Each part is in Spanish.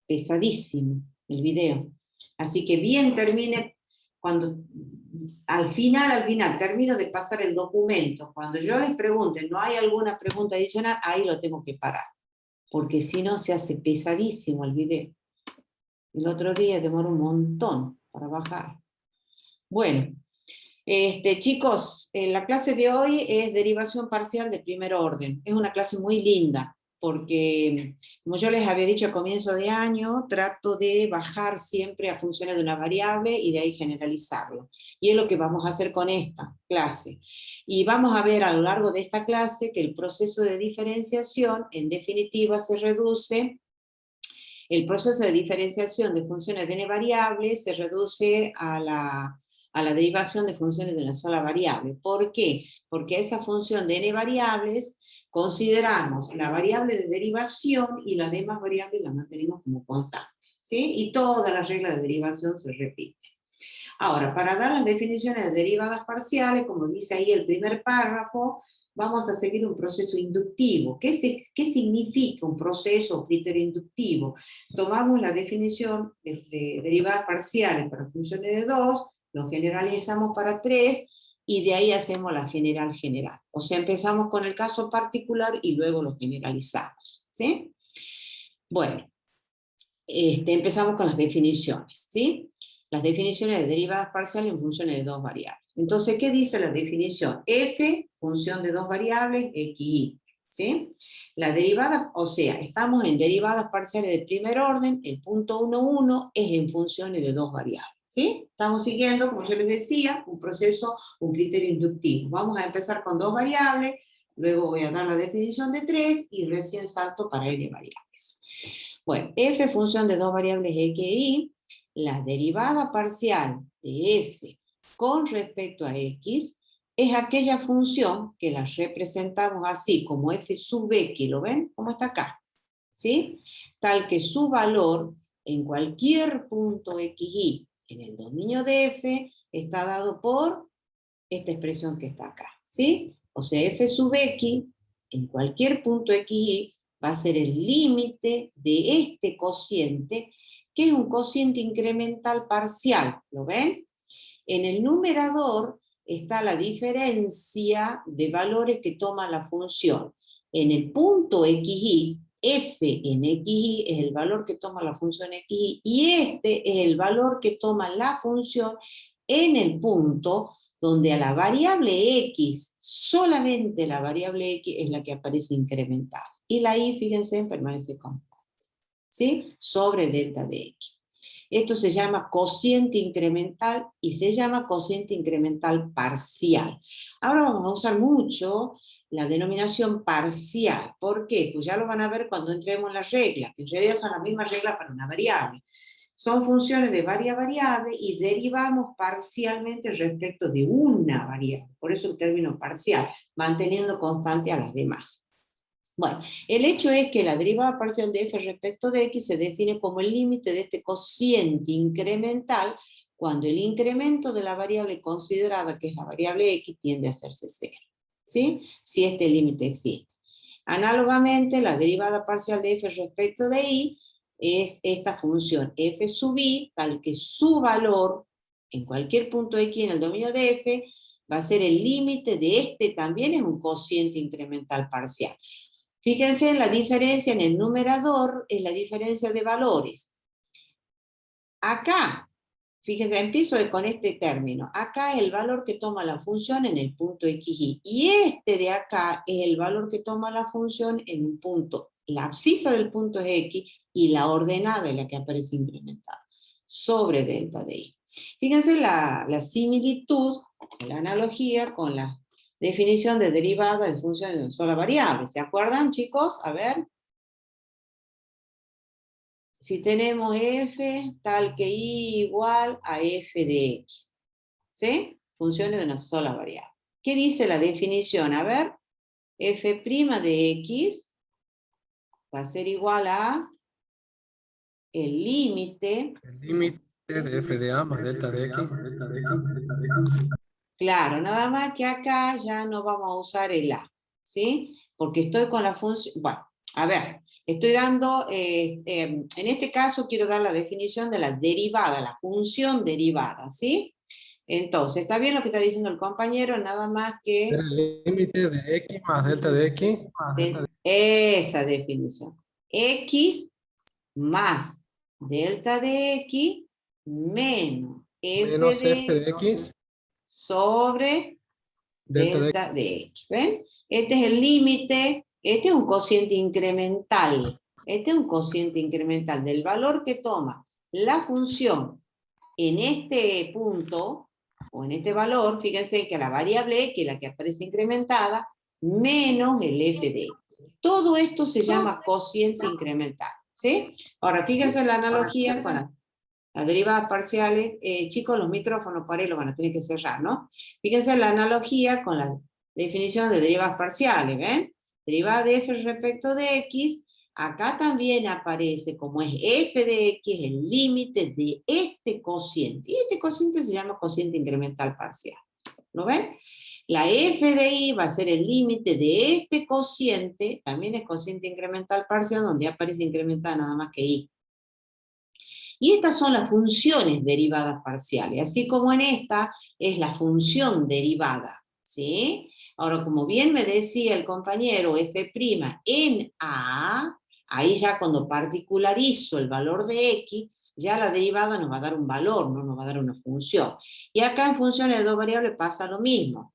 pesadísimo el video. Así que bien termine, cuando al final termino de pasar el documento, cuando yo les pregunte, ¿no hay alguna pregunta adicional? Ahí lo tengo que parar, porque si no se hace pesadísimo el video. El otro día demoró un montón para bajar. Bueno, chicos, la clase de hoy es derivación parcial de primer orden. Es una clase muy linda, porque, como yo les había dicho a comienzo de año, trato de bajar siempre a funciones de una variable y de ahí generalizarlo. Y es lo que vamos a hacer con esta clase. Y vamos a ver a lo largo de esta clase que el proceso de diferenciación, en definitiva, se reduce. El proceso de diferenciación de funciones de n variables se reduce a la derivación de funciones de una sola variable. ¿Por qué? Porque esa función de n variables consideramos la variable de derivación y las demás variables las mantenemos como constantes, ¿sí? Y todas las reglas de derivación se repiten. Ahora, para dar las definiciones de derivadas parciales, como dice ahí el primer párrafo, vamos a seguir un proceso inductivo. ¿Qué significa un proceso o criterio inductivo? Tomamos la definición de derivadas parciales para funciones de 2, lo generalizamos para 3, y de ahí hacemos la general. O sea, empezamos con el caso particular y luego lo generalizamos, ¿sí? Bueno, empezamos con las definiciones, ¿sí? Las definiciones de derivadas parciales en funciones de dos variables. Entonces, ¿qué dice la definición? F, función de dos variables, x, y, ¿sí? La derivada, o sea, estamos en derivadas parciales de primer orden, el punto 1, 1 es en funciones de dos variables, ¿sí? Estamos siguiendo, como yo les decía, un proceso, un criterio inductivo. Vamos a empezar con dos variables, luego voy a dar la definición de 3 y recién salto para n variables. Bueno, f función de dos variables x e y, la derivada parcial de f con respecto a x es aquella función que la representamos así como f sub x, ¿lo ven? Como está acá, ¿sí? Tal que su valor en cualquier punto x, y en el dominio de f está dado por esta expresión que está acá, ¿sí? O sea, f sub x en cualquier punto x, y va a ser el límite de este cociente, que es un cociente incremental parcial, ¿lo ven? En el numerador está la diferencia de valores que toma la función. En el punto xy, f en xy es el valor que toma la función xy, y este es el valor que toma la función en el punto donde a la variable x, solamente la variable x es la que aparece incrementada. Y la y, fíjense, permanece constante, ¿sí? Sobre delta de x. Esto se llama cociente incremental y se llama cociente incremental parcial. Ahora vamos a usar mucho la denominación parcial. ¿Por qué? Pues ya lo van a ver cuando entremos en las reglas, que en realidad son las mismas reglas para una variable. Son funciones de varias variables y derivamos parcialmente respecto de una variable. Por eso el término parcial, manteniendo constante a las demás. Bueno, el hecho es que la derivada parcial de f respecto de x se define como el límite de este cociente incremental cuando el incremento de la variable considerada, que es la variable x, tiende a hacerse cero, ¿sí? Si este límite existe. Análogamente, la derivada parcial de f respecto de y es esta función f sub i, tal que su valor en cualquier punto x en el dominio de f va a ser el límite de este, también es un cociente incremental parcial. Fíjense en la diferencia en el numerador, es la diferencia de valores. Acá, fíjense, empiezo con este término. Acá es el valor que toma la función en el punto xy. Y este de acá es el valor que toma la función en un punto. La abscisa del punto es x y la ordenada es la que aparece incrementada sobre delta de y. Fíjense la similitud, la analogía con la definición de derivada de funciones de una sola variable. ¿Se acuerdan, chicos? A ver. Si tenemos f tal que y igual a f de x. ¿Sí? Funciones de una sola variable. ¿Qué dice la definición? A ver. F' de x va a ser igual a el límite. El límite de f de a más delta de x. Claro, nada más que acá ya no vamos a usar el a, ¿sí? Porque estoy con la función, bueno, A ver, estoy dando, en este caso quiero dar la definición de la derivada, la función derivada, ¿sí? Entonces, ¿está bien lo que está diciendo el compañero? Nada más que El límite de X más delta de X esa definición. X más delta de X menos f menos F de de X sobre delta de X. delta de X. ¿Ven? Este es el límite, este es un cociente incremental. Este es un cociente incremental del valor que toma la función en este punto, o en este valor, fíjense que la variable X, la que aparece incrementada, menos el f de X. Todo esto se llama cociente incremental. ¿Sí? Ahora, fíjense la analogía con las derivadas parciales. Chicos, los micrófonos por ahí lo van a tener que cerrar, ¿no? Fíjense la analogía con la definición de derivadas parciales, ¿ven? Derivada de f respecto de x, acá también aparece como es f de x el límite de este cociente. Y este cociente se llama cociente incremental parcial. ¿Lo ven? La f de i va a ser el límite de este cociente, también es cociente incremental parcial, donde aparece incrementada nada más que i. Y estas son las funciones derivadas parciales, así como en esta es la función derivada, ¿sí? Ahora, como bien me decía el compañero, f' en A, ahí ya cuando particularizo el valor de x, ya la derivada nos va a dar un valor, no nos va a dar una función. Y acá en funciones de dos variables pasa lo mismo.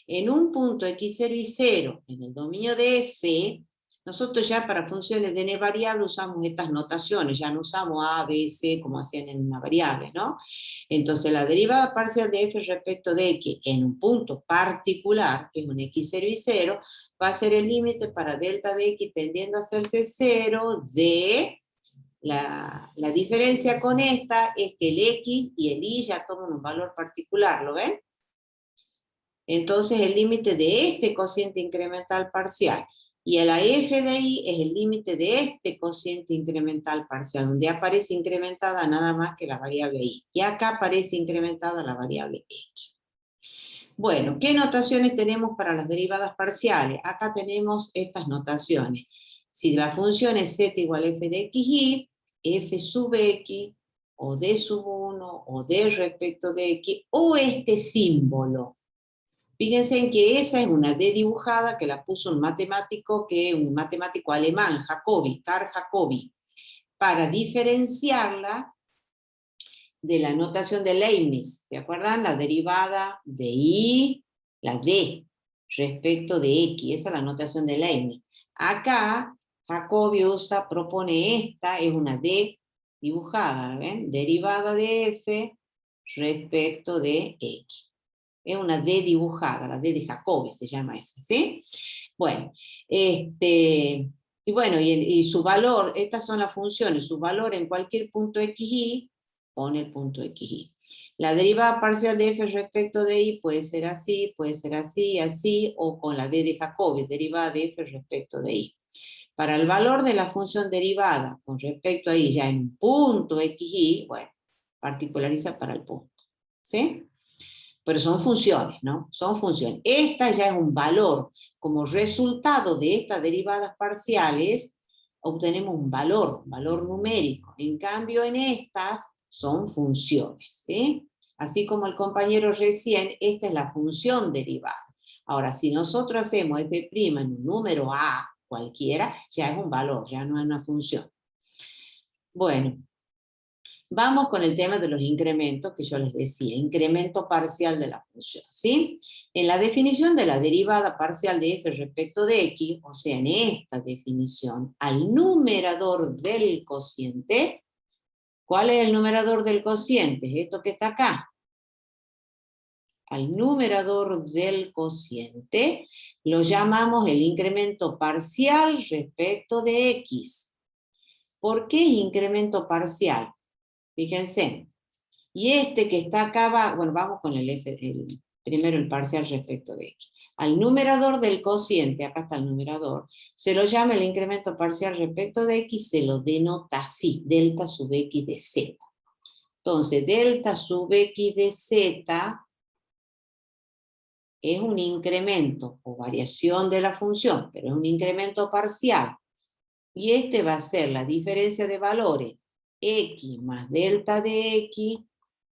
En un punto x0 y 0, en el dominio de f, nosotros ya para funciones de n variable usamos estas notaciones, ya no usamos a, b, c como hacían en una variable, ¿no? Entonces la derivada parcial de f respecto de x en un punto particular, que es un x0 y 0, va a ser el límite para delta de x tendiendo a hacerse 0 de... La diferencia con esta es que el x y el y ya toman un valor particular, ¿lo ven? Entonces el límite de este cociente incremental parcial y la f de i es el límite de este cociente incremental parcial, donde aparece incrementada nada más que la variable i. Y acá aparece incrementada la variable x. Bueno, ¿qué notaciones tenemos para las derivadas parciales? Acá tenemos estas notaciones. Si la función es z igual a f de xy, f sub x, o d sub 1, o d respecto de x, o este símbolo. Fíjense en que esa es una D dibujada que la puso un matemático alemán, Karl Jacobi, para diferenciarla de la notación de Leibniz. ¿Se acuerdan? La derivada de I, la D, respecto de X. Esa es la notación de Leibniz. Acá, Jacobi propone esta, es una D dibujada, ¿ven? Derivada de F respecto de X. Es una D dibujada, la D de Jacobi se llama esa, ¿sí? Bueno, y bueno, y su valor, estas son las funciones, su valor en cualquier punto xy, pone el punto xy. La derivada parcial de f respecto de y puede ser así, así, o con la D de Jacobi, derivada de f respecto de y. Para el valor de la función derivada con respecto a y ya en un punto xy, bueno, particulariza para el punto, ¿sí? Pero son funciones, ¿no? Son funciones. Esta ya es un valor. Como resultado de estas derivadas parciales, obtenemos un valor numérico. En cambio, en estas son funciones, ¿sí? Así como el compañero recién, esta es la función derivada. Ahora, si nosotros hacemos f' en un número a cualquiera, ya es un valor, ya no es una función. Bueno, vamos con el tema de los incrementos que yo les decía, incremento parcial de la función, ¿sí? En la definición de la derivada parcial de f respecto de x, o sea, en esta definición, al numerador del cociente, ¿cuál es el numerador del cociente? Es esto que está acá. Al numerador del cociente lo llamamos el incremento parcial respecto de x. ¿Por qué incremento parcial? Fíjense, y este que está acá va, bueno, vamos con primero el parcial respecto de x. Al numerador del cociente, acá está el numerador, se lo llama el incremento parcial respecto de x, se lo denota así, delta sub x de z. Entonces, delta sub x de z es un incremento o variación de la función, pero es un incremento parcial Y este va a ser la diferencia de valores x más delta de x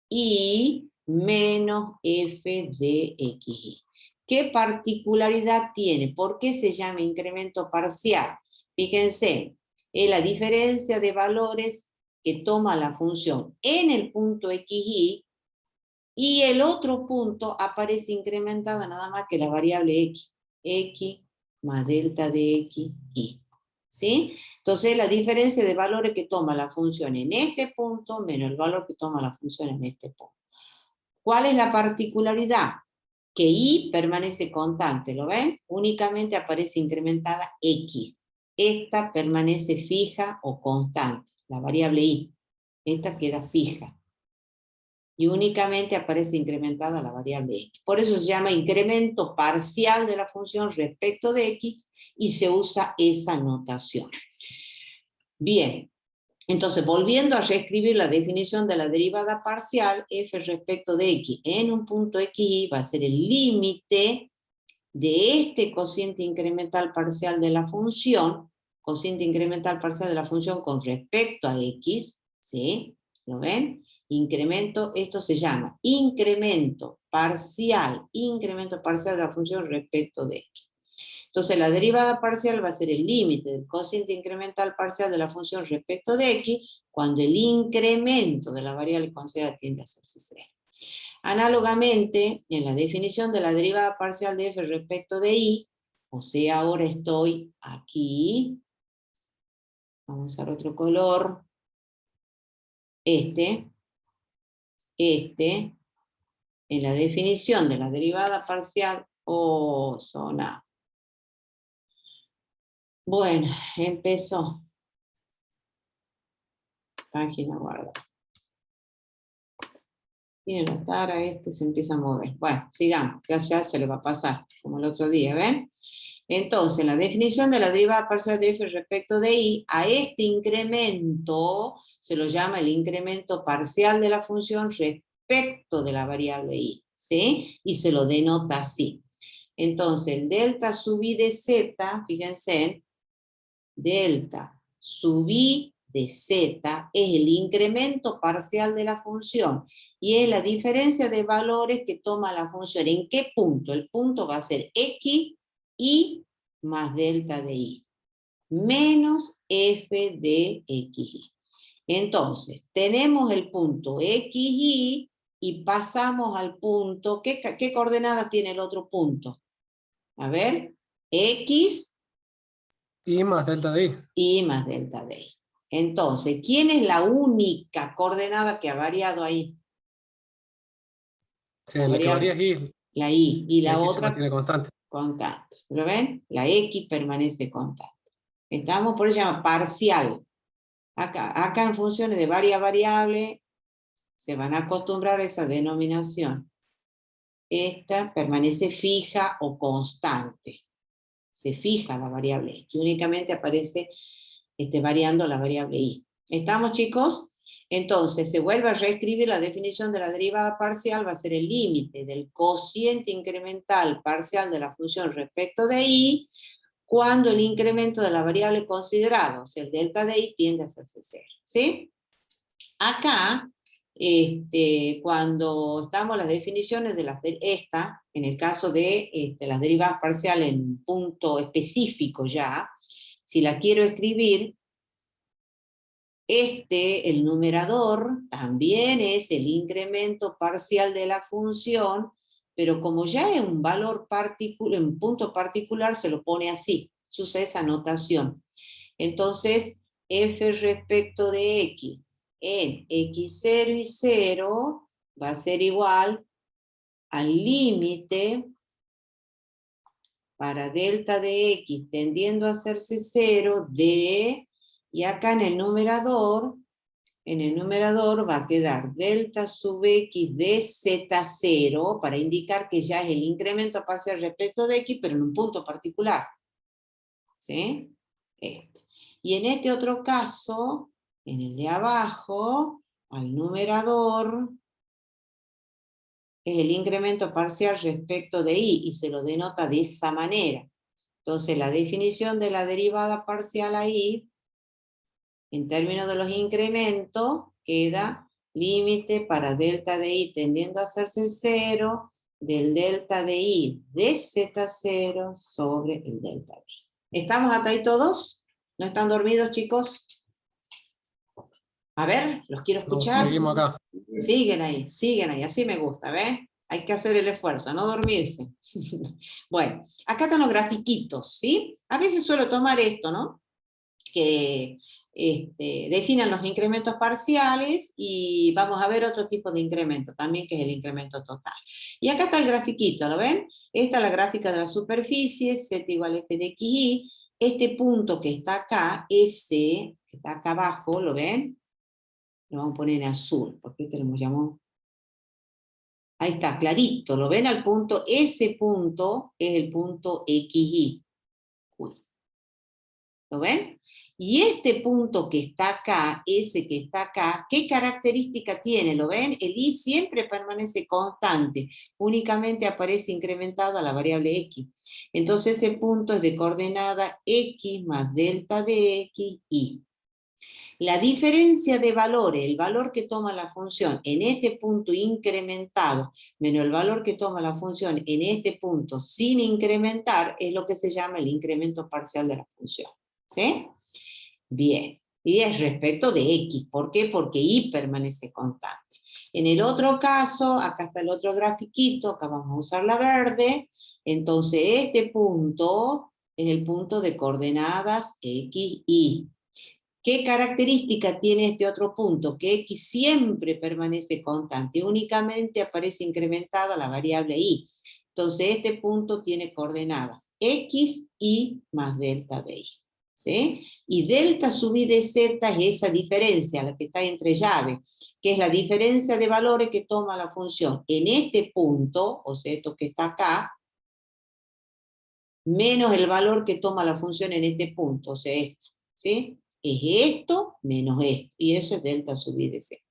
y menos f de xy. ¿Qué particularidad tiene? ¿Por qué se llama incremento parcial? Fíjense, es la diferencia de valores que toma la función en el punto xy, y el otro punto aparece incrementada nada más que la variable x más delta de x, y. ¿Sí? Entonces la diferencia de valores que toma la función en este punto menos el valor que toma la función en este punto. ¿Cuál es la particularidad? Que y permanece constante, ¿lo ven? Únicamente aparece incrementada x. Esta permanece fija o constante, la variable y. Esta queda fija. Y únicamente aparece incrementada la variable x. Por eso se llama incremento parcial de la función respecto de x y se usa esa notación. Bien, entonces volviendo a reescribir la definición de la derivada parcial, f respecto de x en un punto xy va a ser el límite de este cociente incremental parcial de la función, cociente incremental parcial de la función con respecto a x, ¿sí? ¿Lo ven? Incremento, esto se llama incremento parcial de la función respecto de x. Entonces la derivada parcial va a ser el límite del cociente incremental parcial de la función respecto de x cuando el incremento de la variable considerada tiende a hacerse cero. Análogamente, en la definición de la derivada parcial de f respecto de y, o sea, ahora estoy aquí, vamos a usar otro color, en la definición de la derivada parcial, zona. Bueno, empezó. Página guardada. Tiene la tara, se empieza a mover. Bueno, sigamos, que ya se le va a pasar, como el otro día, ¿ven? Entonces, la definición de la derivada parcial de f respecto de y, a este incremento se lo llama el incremento parcial de la función respecto de la variable y, ¿sí? Y se lo denota así. Entonces, el delta sub i de z, fíjense, delta sub i de z es el incremento parcial de la función y es la diferencia de valores que toma la función. ¿En qué punto? El punto va a ser x y más delta de y menos f de xy. Entonces, tenemos el punto xy y pasamos al punto, ¿qué coordenada tiene el otro punto? A ver, x Y más delta de y. y más delta de y. Entonces, ¿quién es la única coordenada que ha variado ahí? Sí, la que varía es y. La y. Y la X se otra, mantiene constante. constante. ¿Lo ven? La x permanece constante. Estamos, por eso se llama parcial. Acá en funciones de varias variables, se van a acostumbrar a esa denominación. Esta permanece fija o constante. Se fija la variable x, únicamente aparece variando la variable y. ¿Estamos, chicos? Entonces, se vuelve a reescribir la definición de la derivada parcial, va a ser el límite del cociente incremental parcial de la función respecto de y, cuando el incremento de la variable considerada, o sea, el delta de y, tiende a hacerse cero. ¿Sí? Acá, cuando estamos las definiciones de en el caso de las derivadas parciales en un punto específico ya, si la quiero escribir, el numerador también es el incremento parcial de la función, pero como ya es un valor particular, en un punto particular, se lo pone así, se usa esa notación. Entonces, f respecto de x en x0 y 0 va a ser igual al límite para delta de x tendiendo a hacerse 0 de, y acá en el numerador va a quedar delta sub x de z0 para indicar que ya es el incremento parcial respecto de x, pero en un punto particular. ¿Sí? Y en este otro caso, en el de abajo, al numerador es el incremento parcial respecto de y se lo denota de esa manera. Entonces la definición de la derivada parcial ahí En términos de los incrementos, queda límite para delta de i tendiendo a hacerse 0, del delta de i de z0 sobre el delta de i. ¿Estamos hasta ahí todos? ¿No están dormidos, chicos? A ver, los quiero No, escuchar. seguimos acá. Siguen ahí, así me gusta, ¿ves? Hay que hacer el esfuerzo, no dormirse. Bueno, acá están los grafiquitos, ¿sí? A veces suelo tomar esto, ¿no? Que definan los incrementos parciales y vamos a ver otro tipo de incremento también, que es el incremento total. Y acá está el grafiquito, ¿lo ven? Esta es la gráfica de la superficie, z igual a f de xy. Este punto que está acá, S, que está acá abajo, ¿lo ven? Lo vamos a poner en azul, porque este lo llamamos. Ahí está, clarito, ¿lo ven al punto? Ese punto es el punto XY. Uy. ¿Lo ven? Y este punto que está acá, ese que está acá, ¿qué característica tiene? ¿Lo ven? El Y siempre permanece constante, únicamente aparece incrementado a la variable X. Entonces ese punto es de coordenada X más delta de X, Y. La diferencia de valores, el valor que toma la función en este punto incrementado, menos el valor que toma la función en este punto sin incrementar, es lo que se llama el incremento parcial de la función. ¿Sí? Bien. Y es respecto de X. ¿Por qué? Porque Y permanece constante. En el otro caso, acá está el otro grafiquito, acá vamos a usar la verde. Entonces este punto es el punto de coordenadas X, Y. ¿Qué característica tiene este otro punto? Que X siempre permanece constante, únicamente aparece incrementada la variable Y. Entonces este punto tiene coordenadas X, Y más delta de Y. ¿Sí? Y delta sub I de Z es esa diferencia, la que está entre llaves, que es la diferencia de valores que toma la función en este punto, o sea, esto que está acá, menos el valor que toma la función en este punto, o sea, esto. ¿Sí? Es esto menos esto, y eso es delta sub I de Z.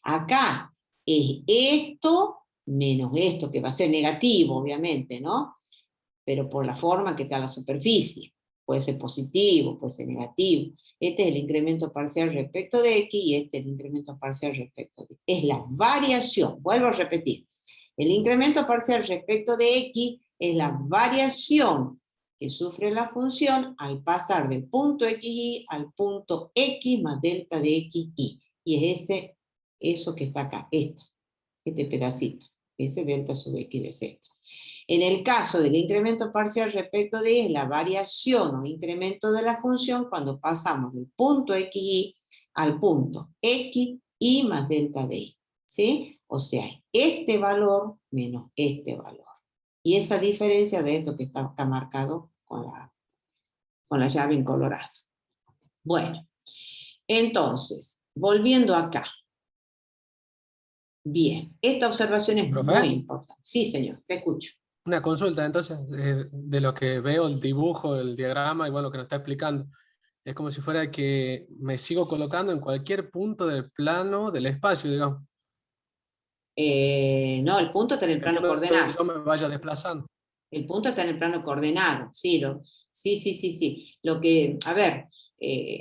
Acá es esto menos esto, que va a ser negativo, obviamente, ¿no? Pero por la forma que está la superficie. Puede ser positivo, puede ser negativo. Este es el incremento parcial respecto de X y este es el incremento parcial respecto de Y. Es la variación, vuelvo a repetir. El incremento parcial respecto de X es la variación que sufre la función al pasar del punto XY al punto X más delta de XY. Y es eso que está acá, este pedacito, ese delta sub X de Z. En el caso del incremento parcial respecto de Y, es la variación o incremento de la función cuando pasamos del punto XY al punto XY más delta de Y. ¿Sí? O sea, este valor menos este valor. Y esa diferencia de esto que está acá marcado con la llave en colorado. Bueno, entonces, volviendo acá. Bien, esta observación es ¿Profe? muy importante. Sí, señor, te escucho. Una consulta, entonces, de lo que veo, el dibujo, el diagrama y bueno, lo que nos está explicando. Es como si fuera que me sigo colocando en cualquier punto del plano del espacio, digamos. No, el punto está en el El plano punto que coordenado. yo me vaya desplazando. El punto está en el plano coordenado, sí, sí. Lo que, a ver,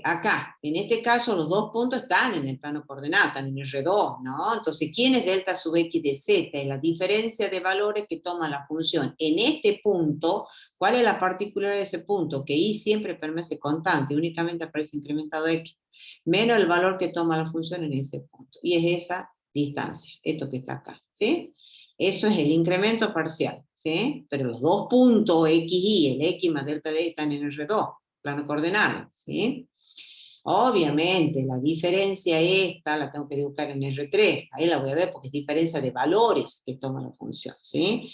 acá, en este caso los dos puntos están en el plano coordenado, están en R2, ¿no? Entonces, ¿quién es delta sub X de Z? Es la diferencia de valores que toma la función. En este punto, ¿cuál es la particularidad de ese punto? Que Y siempre permanece constante, únicamente aparece incrementado X, menos el valor que toma la función en ese punto. Y es esa distancia, esto que está acá, ¿sí? Eso es el incremento parcial, ¿sí? Pero los dos puntos XY, el X más delta de Y están en R2, plano coordenado, ¿sí? Obviamente, la diferencia esta la tengo que dibujar en R3, ahí la voy a ver porque es diferencia de valores que toma la función, ¿sí?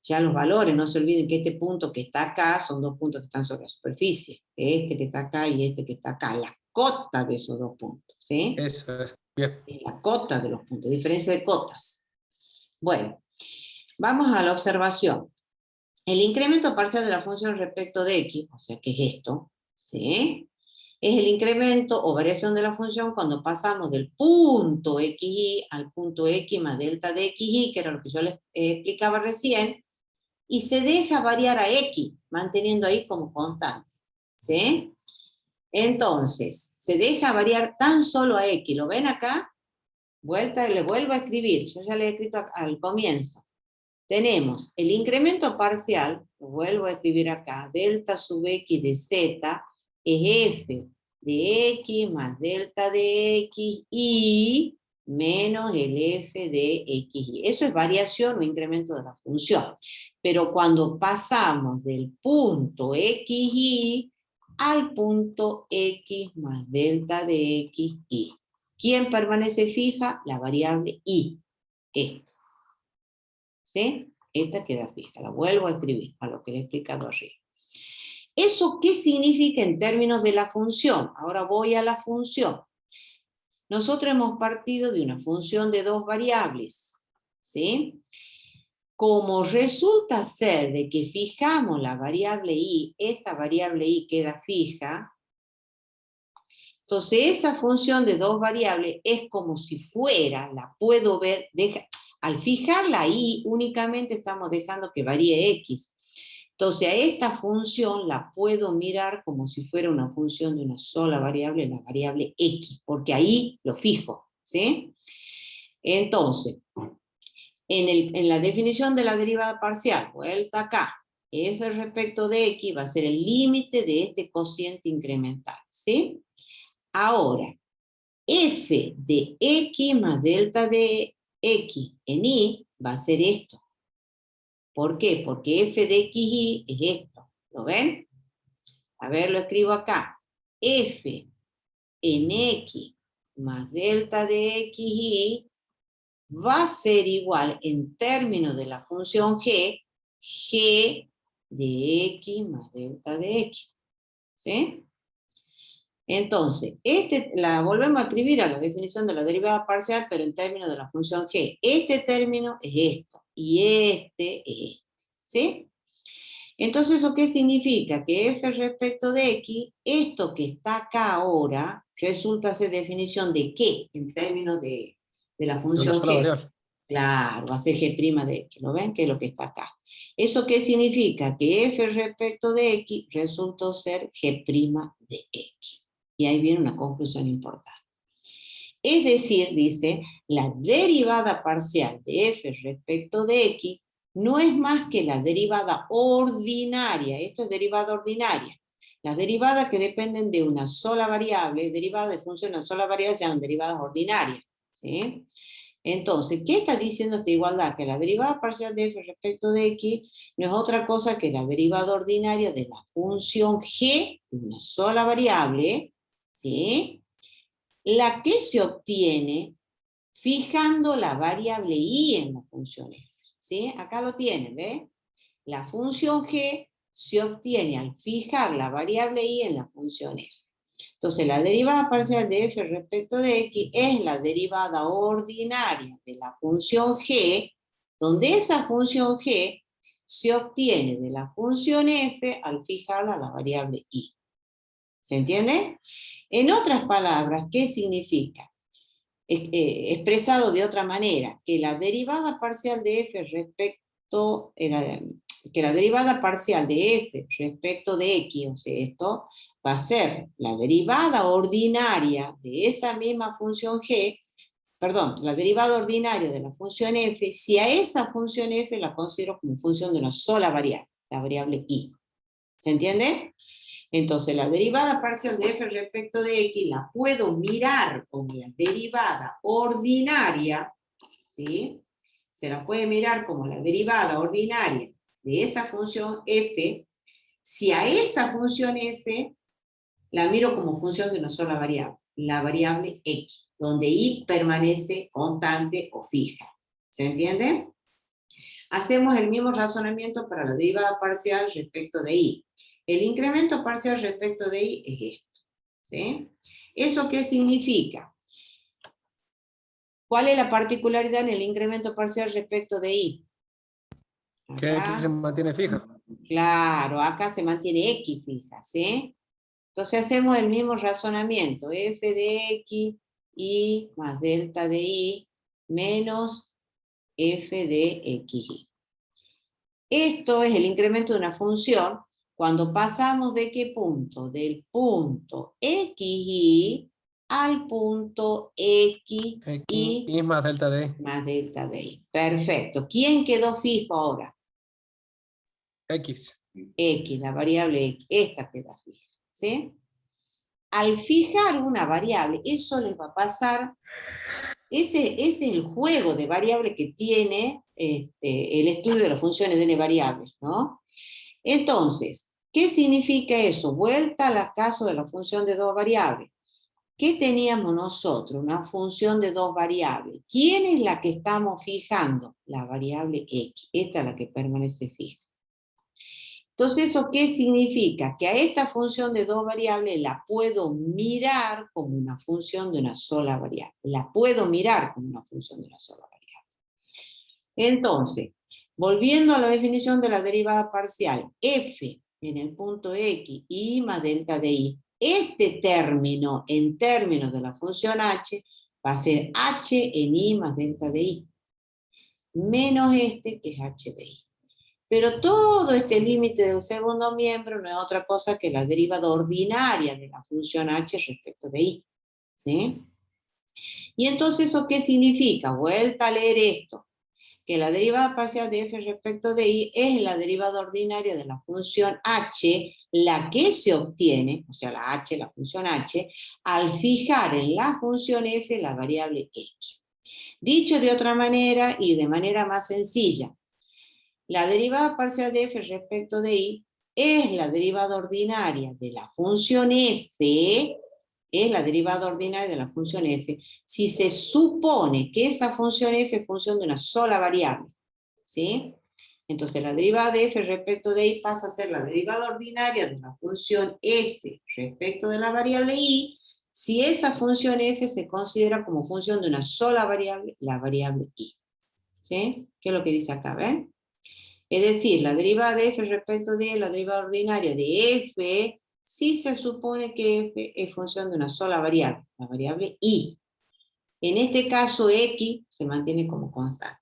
Ya los valores, no se olviden que este punto que está acá son dos puntos que están sobre la superficie, este que está acá y este que está acá, la cota de esos dos puntos, ¿sí? Eso es. Bien. Es la cota de los puntos, diferencia de cotas. Bueno, vamos a la observación. El incremento parcial de la función respecto de X, o sea que es esto, ¿sí? Es el incremento o variación de la función cuando pasamos del punto XY al punto X más delta de XY, que era lo que yo les explicaba recién, y se deja variar a X, manteniendo ahí como constante, ¿sí? Entonces, se deja variar tan solo a X. ¿Lo ven acá? Le vuelvo a escribir, yo ya le he escrito al comienzo. Tenemos el incremento parcial, lo vuelvo a escribir acá, delta sub X de Z es F de X más delta de X y menos el F de XY. Eso es variación o incremento de la función. Pero cuando pasamos del punto XY al punto X más delta de XY, ¿quién permanece fija? La variable Y. Esto. ¿Sí? Esta queda fija. La vuelvo a escribir a lo que le he explicado arriba. ¿Eso qué significa en términos de la función? Ahora voy a la función. Nosotros hemos partido de una función de dos variables, ¿sí? Como resulta ser de que fijamos la variable y, esta variable y queda fija, entonces esa función de dos variables es como si fuera, la puedo ver, al fijar la y únicamente estamos dejando que varíe x. Entonces a esta función la puedo mirar como si fuera una función de una sola variable, la variable x, porque ahí lo fijo, ¿sí? Entonces, en la definición de la derivada parcial, vuelta acá, f respecto de x va a ser el límite de este cociente incremental, ¿sí? Ahora, f de x más delta de x en y va a ser esto. ¿Por qué? Porque f de xy es esto. ¿Lo ven? A ver, lo escribo acá. F en x más delta de xy va a ser igual en términos de la función g de x más delta de x. ¿Sí? Entonces, la volvemos a escribir a la definición de la derivada parcial, pero en términos de la función g. Este término es esto, y este es este. ¿Sí? Entonces, ¿eso qué significa? Que f respecto de x, esto que está acá ahora, resulta ser definición de qué en términos de la De una función sola g. variable. Claro, va a ser g' de x, ¿lo ven? Que es lo que está acá. ¿Eso qué significa? Que f respecto de x resultó ser g' de x. Y ahí viene una conclusión importante. Es decir, dice, la derivada parcial de f respecto de x no es más que la derivada ordinaria. Esto es derivada ordinaria. Las derivadas que dependen de una sola variable, derivadas de función de una sola variable, se llaman derivadas ordinarias. ¿Sí? Entonces, ¿qué está diciendo esta igualdad? Que la derivada parcial de f respecto de x no es otra cosa que la derivada ordinaria de la función g de una sola variable, ¿sí? La que se obtiene fijando la variable y en la función f. ¿Sí? Acá lo tienen, ¿ves? La función g se obtiene al fijar la variable y en la función f. Entonces, la derivada parcial de f respecto de x es la derivada ordinaria de la función g, donde esa función g se obtiene de la función f al fijarla a la variable y. ¿Se entiende? En otras palabras, ¿qué significa? Expresado de otra manera, que la derivada parcial de f respecto, que la derivada parcial de f respecto de x, o sea, esto va a ser la derivada ordinaria de esa misma función g, perdón, la derivada ordinaria de la función f, si a esa función f la considero como función de una sola variable, la variable y. ¿Se entiende? Entonces, la derivada parcial de f respecto de x la puedo mirar como la derivada ordinaria, ¿sí? Se la puede mirar como la derivada ordinaria de esa función f, si a esa función f la miro como función de una sola variable, la variable x, donde y permanece constante o fija. ¿Se entiende? Hacemos el mismo razonamiento para la derivada parcial respecto de y. El incremento parcial respecto de y es esto. ¿Sí? ¿Eso qué significa? ¿Cuál es la particularidad en el incremento parcial respecto de y? Que x se mantiene fija. Claro, acá se mantiene x fija, ¿sí? Entonces hacemos el mismo razonamiento, f de x, y más delta de y, menos f de xy. Esto es el incremento de una función Cuando pasamos ¿de qué punto? Del punto XY al punto XY X más delta de Y. más delta de Y. Perfecto. ¿Quién quedó fijo ahora? X. X, la variable X. Esta queda fija. ¿Sí? Al fijar una variable, eso les va a pasar. Ese es el juego de variables que tiene el estudio de las funciones de n variables, ¿no? Entonces, ¿qué significa eso? Vuelta al caso de la función de dos variables. ¿Qué teníamos nosotros? Una función de dos variables. ¿Quién es la que estamos fijando? La variable X. Esta es la que permanece fija. Entonces, ¿eso qué significa? Que a esta función de dos variables la puedo mirar como una función de una sola variable. La puedo mirar como una función de una sola variable. Entonces, volviendo a la definición de la derivada parcial, f en el punto x, y más delta de y. Este término, en términos de la función h, va a ser h en y más delta de y, menos este que es h de y. Pero todo este límite del segundo miembro no es otra cosa que la derivada ordinaria de la función h respecto de y. ¿Sí? Y entonces, ¿eso qué significa? Vuelta a leer esto. Que la derivada parcial de f respecto de y es la derivada ordinaria de la función h, la que se obtiene, o sea, la h, la función h, al fijar en la función f la variable x. Dicho de otra manera y de manera más sencilla, la derivada parcial de f respecto de y es la derivada ordinaria de la función f, es la derivada ordinaria de la función f, si se supone que esa función f es función de una sola variable. ¿Sí? Entonces la derivada de f respecto de y pasa a ser la derivada ordinaria de la función f respecto de la variable y, si esa función f se considera como función de una sola variable, la variable y. ¿Sí? ¿Qué es lo que dice acá? ¿Ven? Es decir, la derivada de f respecto de la derivada ordinaria de f, si se supone que f es función de una sola variable, la variable y. En este caso, x se mantiene como constante.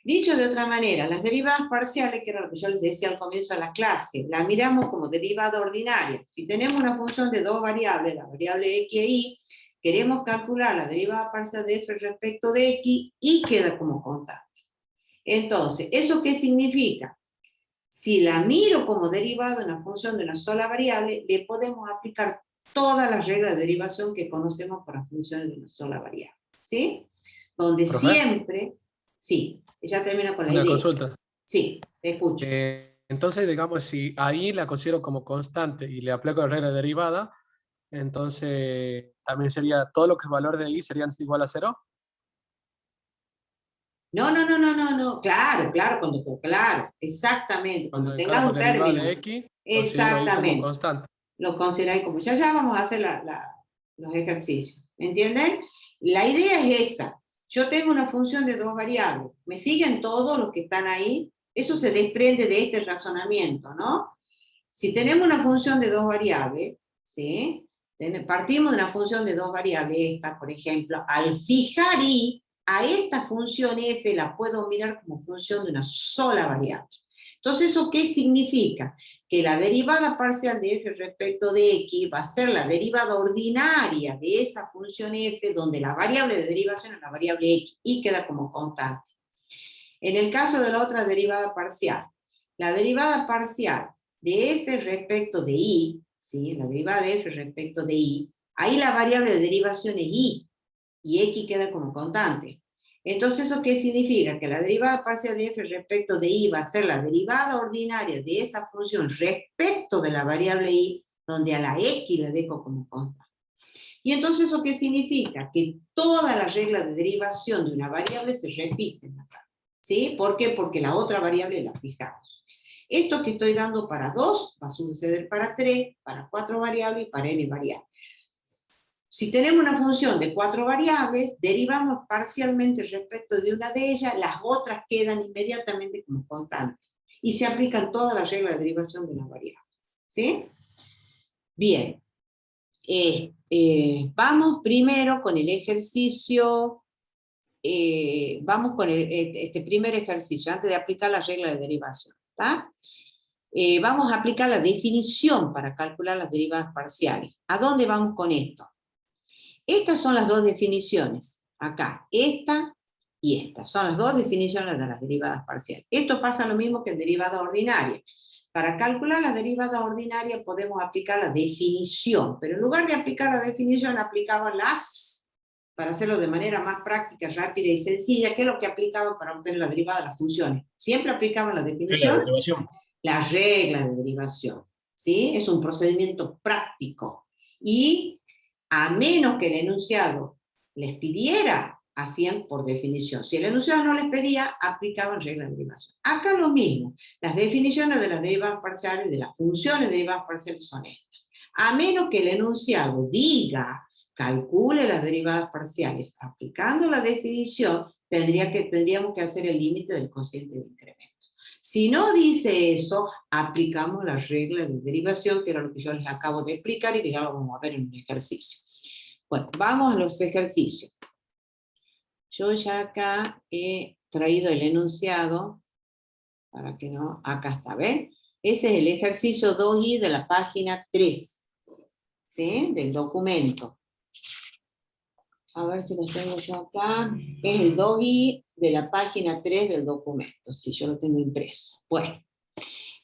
Dicho de otra manera, las derivadas parciales, que era lo que yo les decía al comienzo de la clase, las miramos como derivada ordinaria. Si tenemos una función de dos variables, la variable x e y, queremos calcular la derivada parcial de f respecto de x y queda como constante. Entonces, ¿eso qué significa? Si la miro como derivada de una función de una sola variable, le podemos aplicar todas las reglas de derivación que conocemos para funciones de una sola variable. ¿Sí? Donde ¿Profe? siempre... Sí, ya termino con la Una idea. consulta. Sí, te escucho. Entonces, digamos, si ahí la considero como constante y le aplico la regla de derivada, entonces también sería, todo lo que es valor de y serían igual a 0. No. Claro, claro, exactamente. Cuando Claro, tengas por un derivada de término, x, considero y como exactamente, constante. lo consideráis como. Ya vamos a hacer los ejercicios. ¿Entienden? La idea es esa. Yo tengo una función de dos variables. ¿Me siguen todos los que están ahí? Eso se desprende de este razonamiento, ¿no? Si tenemos una función de dos variables, ¿sí? Partimos de una función de dos variables, esta, por ejemplo, al fijar y, a esta función f la puedo mirar como función de una sola variable. Entonces, ¿eso qué significa? Que la derivada parcial de f respecto de x va a ser la derivada ordinaria de esa función f, donde la variable de derivación es la variable x, y queda como constante. En el caso de la otra derivada parcial, la derivada parcial de f respecto de y, ¿sí? La derivada de f respecto de y, ahí la variable de derivación es y x queda como constante. Entonces, ¿eso qué significa? Que la derivada parcial de f respecto de y va a ser la derivada ordinaria de esa función respecto de la variable y, donde a la x la dejo como constante. Y entonces, ¿eso qué significa? Que todas las reglas de derivación de una variable se repiten acá. ¿Sí? ¿Por qué? Porque la otra variable la fijamos. Esto que estoy dando para 2 va a suceder para 3, para 4 variables y para n variables. Si tenemos una función de 4 variables, derivamos parcialmente respecto de una de ellas, las otras quedan inmediatamente como constantes. Y se aplican todas las reglas de derivación de una variable. ¿Sí? Bien. Vamos primero con el ejercicio, vamos con este primer ejercicio, antes de aplicar la regla de derivación. ¿Está? vamos a aplicar la definición para calcular las derivadas parciales. ¿A dónde vamos con esto? Estas son las dos definiciones. Acá, esta y esta. Son las dos definiciones de las derivadas parciales. Esto pasa lo mismo que en derivada ordinaria. Para calcular la derivada ordinaria podemos aplicar la definición, pero en lugar de aplicar la definición, aplicaban las, para hacerlo de manera más práctica, rápida y sencilla, que es lo que aplicaban para obtener la derivada de las funciones. Siempre aplicaban la definición, La derivación. las reglas de derivación. ¿Sí? Es un procedimiento práctico. Y a menos que el enunciado les pidiera, hacían por definición. Si el enunciado no les pedía, aplicaban reglas de derivación. Acá lo mismo. Las definiciones de las derivadas parciales, de las funciones derivadas parciales son estas. A menos que el enunciado diga, calcule las derivadas parciales, aplicando la definición, tendríamos que hacer el límite del cociente de incremento. Si no dice eso, aplicamos las reglas de derivación, que era lo que yo les acabo de explicar y que ya lo vamos a ver en un ejercicio. Bueno, vamos a los ejercicios. Yo ya acá he traído el enunciado, para que no, acá está, ¿ven? Ese es el ejercicio 2i de la página 3, ¿sí? Del documento. A ver si lo tengo yo acá. Es el 2i de la página 3 del documento, si yo lo tengo impreso. Bueno,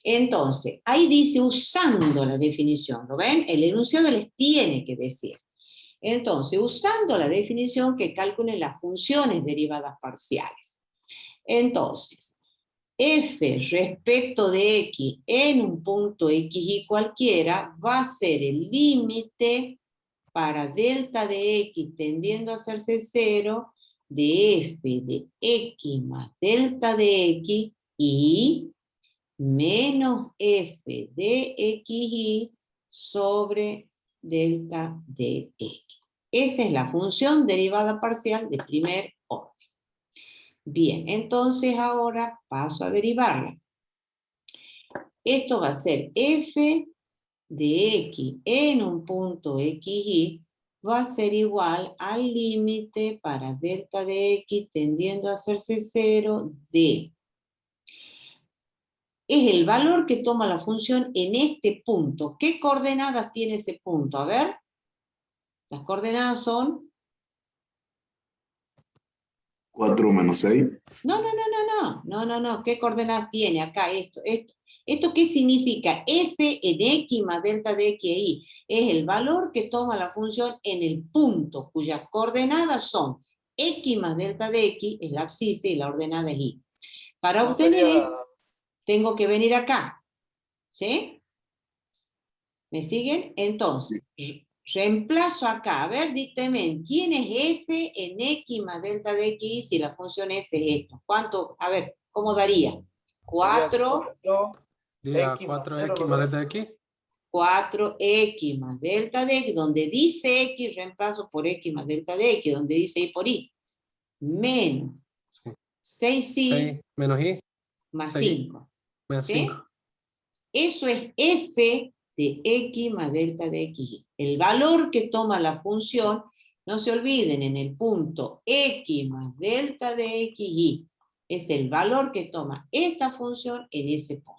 entonces, ahí dice usando la definición, ¿lo ven? El enunciado les tiene que decir. Entonces, usando la definición, que calculen las funciones derivadas parciales. Entonces, f respecto de x en un punto xy cualquiera va a ser el límite para delta de x tendiendo a hacerse 0 de f de x más delta de x y menos f de xy sobre delta de x. Esa es la función derivada parcial de primer orden. Bien, entonces ahora paso a derivarla. Esto va a ser f de x en un punto xy va a ser igual al límite para delta de x tendiendo a hacerse 0 de... Es el valor que toma la función en este punto. ¿Qué coordenadas tiene ese punto? A ver. Las coordenadas son... 4 menos 6. No. ¿Qué coordenadas tiene acá esto? ¿Esto qué significa? F en x más delta de x e y. Es el valor que toma la función en el punto, cuyas coordenadas son x más delta de x, es la abscisa, y la ordenada es y. Para obtener esto, tengo que venir acá. ¿Sí? ¿Me siguen? Entonces, reemplazo acá. A ver, dícteme, ¿quién es f en x más delta de x si la función f es esto? ¿Cuánto? A ver, ¿cómo daría? 4... Diga 4x más delta de x. 4x más delta de x, donde dice x, reemplazo por x más delta de x, donde dice y por y. Menos 6y 6 menos y más 6. 5. Menos ¿Sí? 5. Eso es f de x más delta de x. El valor que toma la función, no se olviden, en el punto x más delta de x, es el valor que toma esta función en ese punto.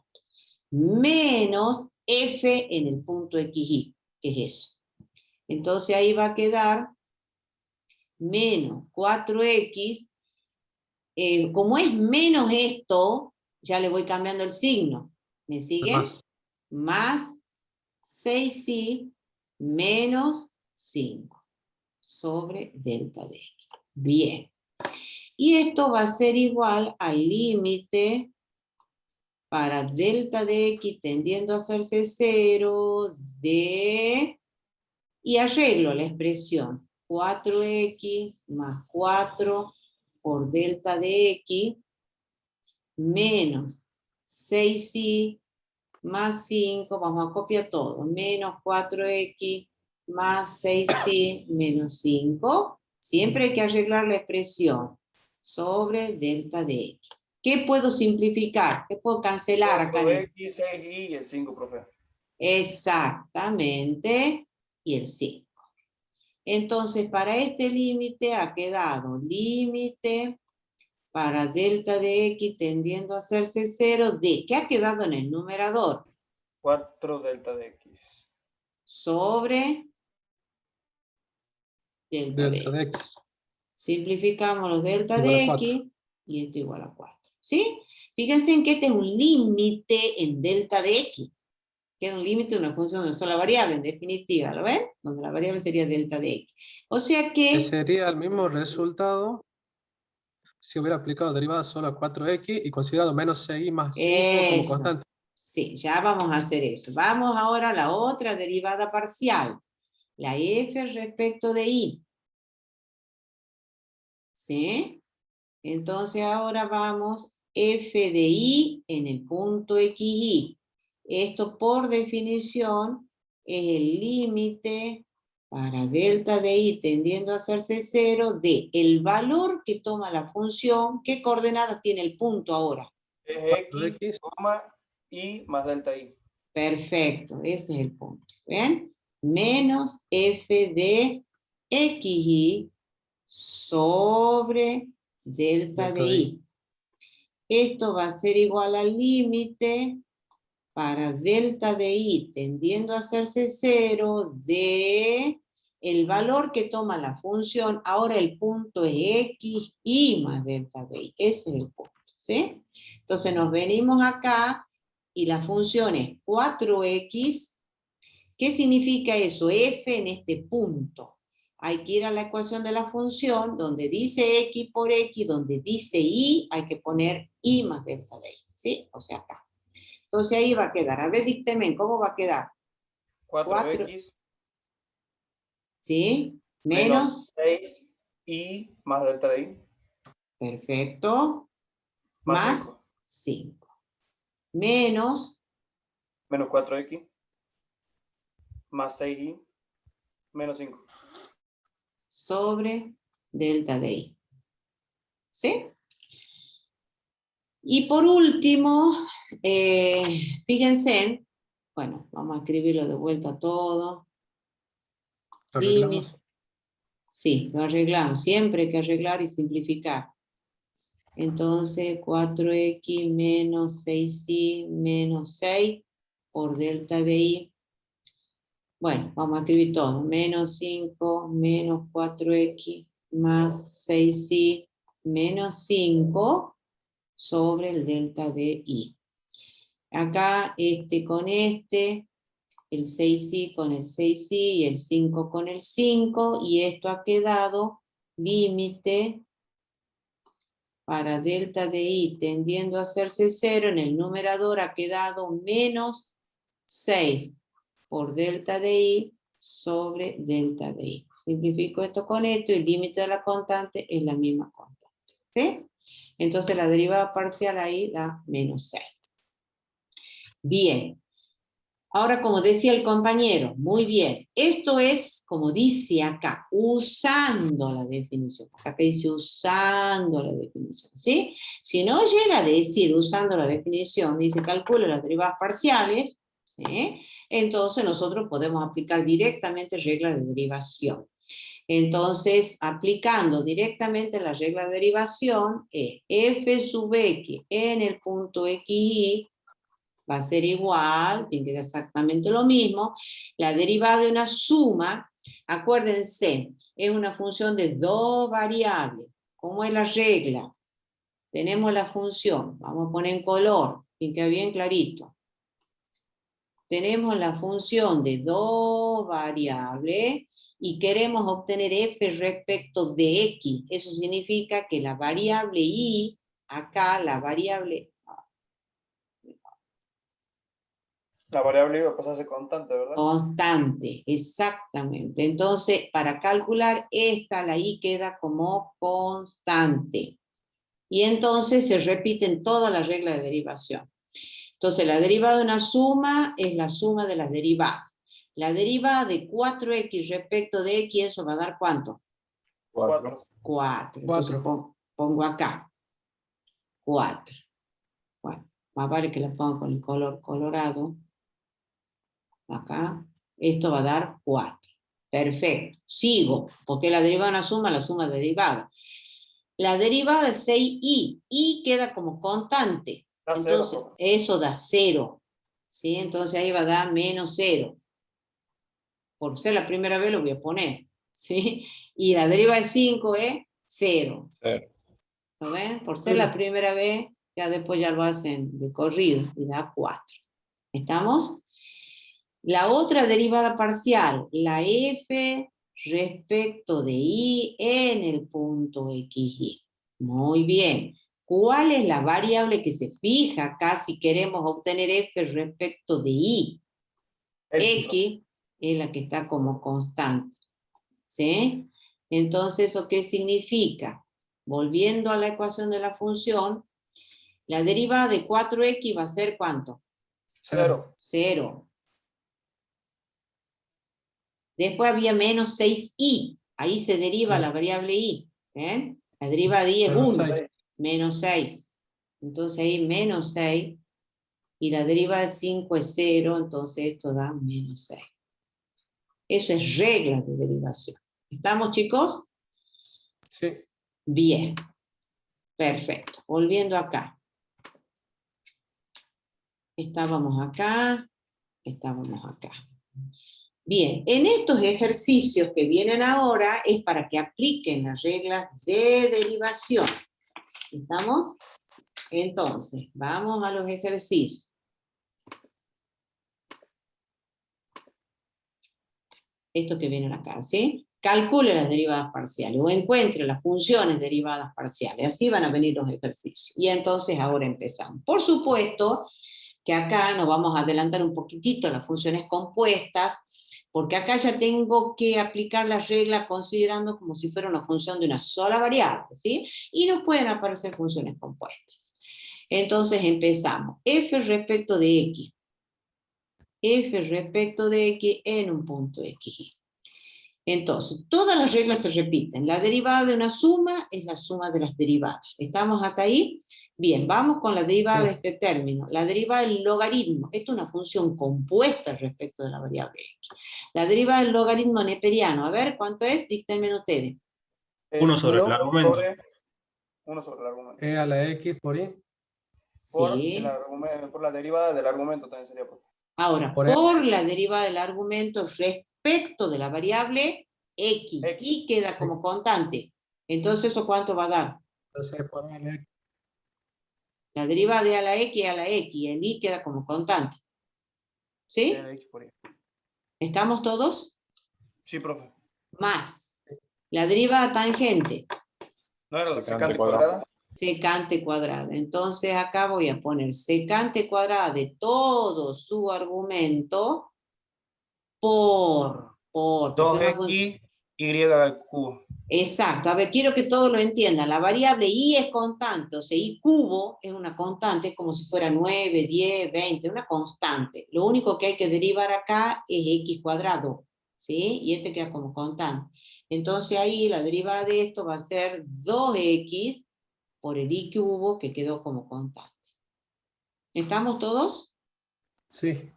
Menos f en el punto xy, que es eso. Entonces ahí va a quedar menos 4x. Como es menos esto, ya le voy cambiando el signo. ¿Me siguen? Más 6y menos 5 sobre delta de x. Bien. Y esto va a ser igual al límite para delta de x tendiendo a hacerse 0 de... Y arreglo la expresión 4x más 4 por delta de x menos 6y más 5, vamos a copiar todo, menos 4x más 6y menos 5. Siempre hay que arreglar la expresión sobre delta de x. ¿Qué puedo simplificar? ¿Qué puedo cancelar acá? 4x, 6y y el 5, profe. Exactamente, y el 5. Entonces, para este límite ha quedado límite para delta de x tendiendo a hacerse 0 de, ¿qué ha quedado en el numerador? 4 delta de x. Sobre delta Delta de de x. X. Simplificamos los delta Igual a de 4. x y esto igual a 4. ¿Sí? Fíjense en que este es un límite en delta de x. Queda un límite de una función de una sola variable, en definitiva, ¿lo ven? Donde la variable sería delta de x. O sea Que que, sería el mismo resultado si hubiera aplicado derivada solo a 4x y considerado menos 6 más 5 como eso, constante. sí, ya vamos a hacer eso. Vamos ahora a la otra derivada parcial, la f respecto de y. ¿Sí? Entonces ahora vamos f de y en el punto xy. Esto por definición es el límite para delta de y tendiendo a hacerse 0 de el valor que toma la función. ¿Qué coordenadas tiene el punto ahora? Es 4x. x, coma, y más delta y. Perfecto, ese es el punto. ¿Ven? Menos f de xy sobre delta de y. Esto va a ser igual al límite para delta de y tendiendo a hacerse 0 de el valor que toma la función. Ahora el punto es x y más delta de y. Ese es el punto. ¿Sí? Entonces nos venimos acá y la función es 4x. ¿Qué significa eso? F en este punto. Hay que ir a la ecuación de la función, donde dice x por x, donde dice y, hay que poner y más delta de y, ¿sí? O sea, acá. Entonces ahí va a quedar. A ver, dícteme, ¿cómo va a quedar? 4x ¿Sí? Menos. menos 6 y más delta de y. Perfecto. Más Más 5. Menos. menos 4x más 6y menos 5. Sobre delta de y. ¿Sí? Y por último, fíjense, bueno, vamos a escribirlo de vuelta todo. ¿Lo Límite. arreglamos? Sí, lo arreglamos. Siempre hay que arreglar y simplificar. Entonces, 4x menos 6y menos 6 por delta de y. Bueno, vamos a escribir todo. Menos 5 menos 4x más 6y menos 5 sobre el delta de y. Acá este con este, el 6y con el 6y y el 5 con el 5, y esto ha quedado límite para delta de y tendiendo a hacerse 0, en el numerador ha quedado menos 6 por delta de y sobre delta de y. Simplifico esto con esto y el límite de la constante es la misma constante. ¿Sí? Entonces la derivada parcial ahí da menos 6. Bien. Ahora, como decía el compañero, muy bien, esto es, como dice acá, usando la definición. Acá dice usando la definición, ¿sí? Si no llega a decir usando la definición, dice calcula las derivadas parciales, ¿sí? Entonces nosotros podemos aplicar directamente reglas de derivación. Entonces, aplicando directamente la regla de derivación, es f sub x en el punto xy va a ser igual, tiene que ser exactamente lo mismo. La derivada de una suma, acuérdense, es una función de dos variables. ¿Cómo es la regla? Tenemos la función, vamos a poner en color, que quede bien clarito. Tenemos la función de dos variables y queremos obtener f respecto de x. Eso significa que la variable y, acá la variable... La variable iba a pasarse constante, ¿verdad? Constante, exactamente. Entonces, para calcular esta, la i queda como constante. Y entonces se repiten todas las reglas de derivación. Entonces, la derivada de una suma es la suma de las derivadas. La derivada de 4x respecto de x, eso va a dar ¿cuánto? 4. 4. Entonces 4. pongo acá 4. Bueno, más vale que la ponga con el color colorado. Acá, esto va a dar 4. Perfecto. Sigo, porque la derivada de una suma, la suma derivada. La derivada es 6i, y queda como constante. Da Entonces, cero, eso da 0. ¿Sí? Entonces ahí va a dar menos 0. Por ser la primera vez lo voy a poner. ¿Sí? Y la derivada de 5 es 0. Cero. ¿Lo ven? Por ser la primera vez, ya después ya lo hacen de corrido y da 4. ¿Estamos? La otra derivada parcial, la f respecto de y en el punto xy. Muy bien. ¿Cuál es la variable que se fija acá si queremos obtener f respecto de y? X es la que está como constante. ¿Sí? Entonces, ¿eso qué significa? Volviendo a la ecuación de la función, la derivada de 4x va a ser ¿cuánto? 0. 0. Después había menos 6i. Ahí se deriva Sí. la variable i. ¿Ven? La derivada de i es Menos 1. 6. Menos 6. Entonces ahí menos 6. Y la derivada de 5 es 0. Entonces esto da menos 6. Eso es regla de derivación. ¿Estamos, chicos? Sí. Bien. Perfecto. Volviendo acá. Estábamos acá. Estábamos acá. Bien, en estos ejercicios que vienen ahora es para que apliquen las reglas de derivación. ¿Estamos? Entonces, vamos a los ejercicios. Esto que vienen acá, ¿sí? Calcule las derivadas parciales o encuentre las funciones derivadas parciales. Así van a venir los ejercicios. Y entonces ahora empezamos. Por supuesto que acá nos vamos a adelantar un poquitito a las funciones compuestas, porque acá ya tengo que aplicar la regla considerando como si fuera una función de una sola variable, ¿sí? Y no pueden aparecer funciones compuestas. Entonces empezamos. F respecto de X. F respecto de X en un punto X. Entonces, todas las reglas se repiten. La derivada de una suma es la suma de las derivadas. ¿Estamos hasta ahí? Bien, vamos con la derivada de este término. La derivada del logaritmo. Esto es una función compuesta respecto de la variable x. La derivada del logaritmo neperiano. A ver, ¿cuánto es? Díctenme ustedes. 1 sobre el argumento. 1 sobre el argumento. E a la X por Y. Sí. Por la derivada del argumento también sería. Ahora, por la derivada del argumento respecto de la variable x. Y queda como constante. Entonces, ¿eso cuánto va a dar? Entonces, por E a la X. La derivada de a la x a la x, el y queda como constante. ¿Sí? ¿Estamos todos? Sí, profe. Más la derivada tangente. ¿No era la Secante secante cuadrada? cuadrada? Secante cuadrada. Entonces acá voy a poner secante cuadrada de todo su argumento por. Porque una 2x y al cubo. Exacto, a ver, quiero que todos lo entiendan. La variable y es constante, o sea, y cubo es una constante, es como si fuera 9, 10, 20, una constante. Lo único que hay que derivar acá es x cuadrado, ¿sí? Y este queda como constante. Entonces ahí la derivada de esto va a ser 2x por el y cubo que quedó como constante. ¿Estamos todos? Sí.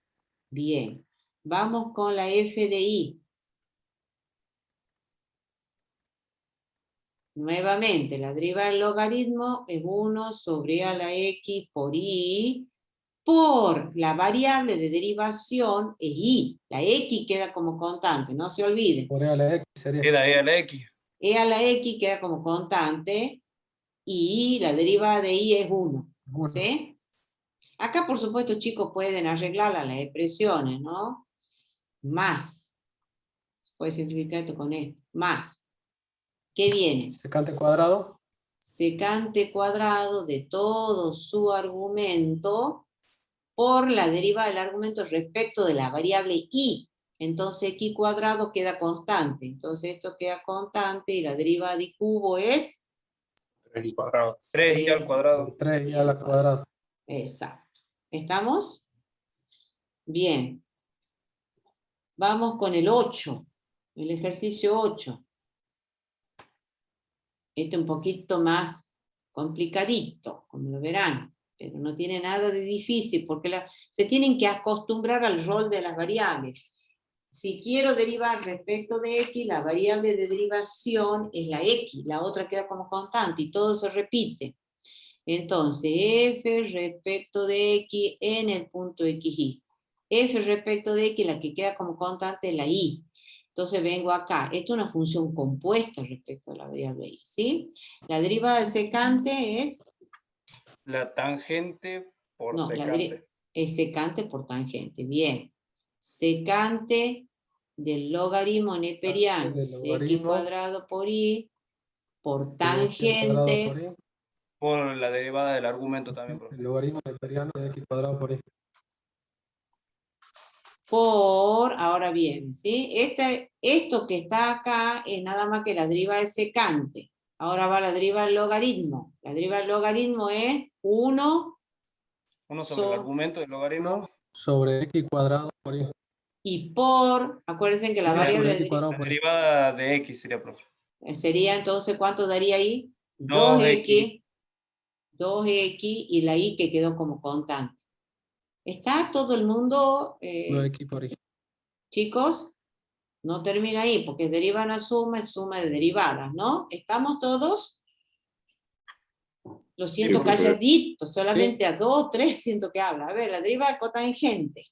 Bien. Vamos con la f de y. Nuevamente, la derivada del logaritmo es 1 sobre a la x por y, por la variable de derivación es y. La x queda como constante, no se olviden. Por E a la X sería. Queda e a la x. E a la x queda como constante y la derivada de y es 1. 1. ¿Sí? Acá, por supuesto, chicos, pueden arreglar las expresiones, ¿no? Más. Puede simplificar esto con esto. Más. ¿Qué viene? Secante cuadrado. Secante cuadrado de todo su argumento por la derivada del argumento respecto de la variable y. Entonces x cuadrado queda constante. Entonces esto queda constante y la derivada de y cubo es 3y cuadrado. 3y al cuadrado. 3y a la cuadrada. Exacto. ¿Estamos? Bien. Vamos con el 8. El ejercicio 8. Este un poquito más complicadito, como lo verán, pero no tiene nada de difícil, porque se tienen que acostumbrar al rol de las variables. si quiero derivar respecto de x, la variable de derivación es la x, la otra queda como constante y todo se repite. Entonces, f respecto de x en el punto xy. F respecto de x, la que queda como constante es la y. Entonces vengo acá. Esto es una función compuesta respecto a la variable y, ¿sí? La derivada de secante es... La tangente por No, secante. es secante por tangente. Bien. Secante del logaritmo neperiano Del de x logaritmo cuadrado por y por de x cuadrado por tangente y. Por la derivada del argumento también, profe. El logaritmo neperiano de x cuadrado por y. por, ahora bien, ¿sí? Esto que está acá es nada más que la derivada de secante. Ahora va la derivada del logaritmo. La derivada del logaritmo es 1 Uno sobre el argumento del logaritmo. 1 sobre x cuadrado por y. y por, acuérdense que la Y variable sobre x de cuadrado La por y. derivada de x sería, profe. sería entonces, ¿cuánto daría ahí? 2x. 2x y la y que quedó como constante. ¿Está todo el mundo, 2x por y. chicos? No termina ahí, porque deriva una suma, es suma de derivadas, ¿no? ¿Estamos todos? Lo siento Sí, que profe. calladito, solamente a 2 o 3 siento que habla. A ver, la derivada cotangente.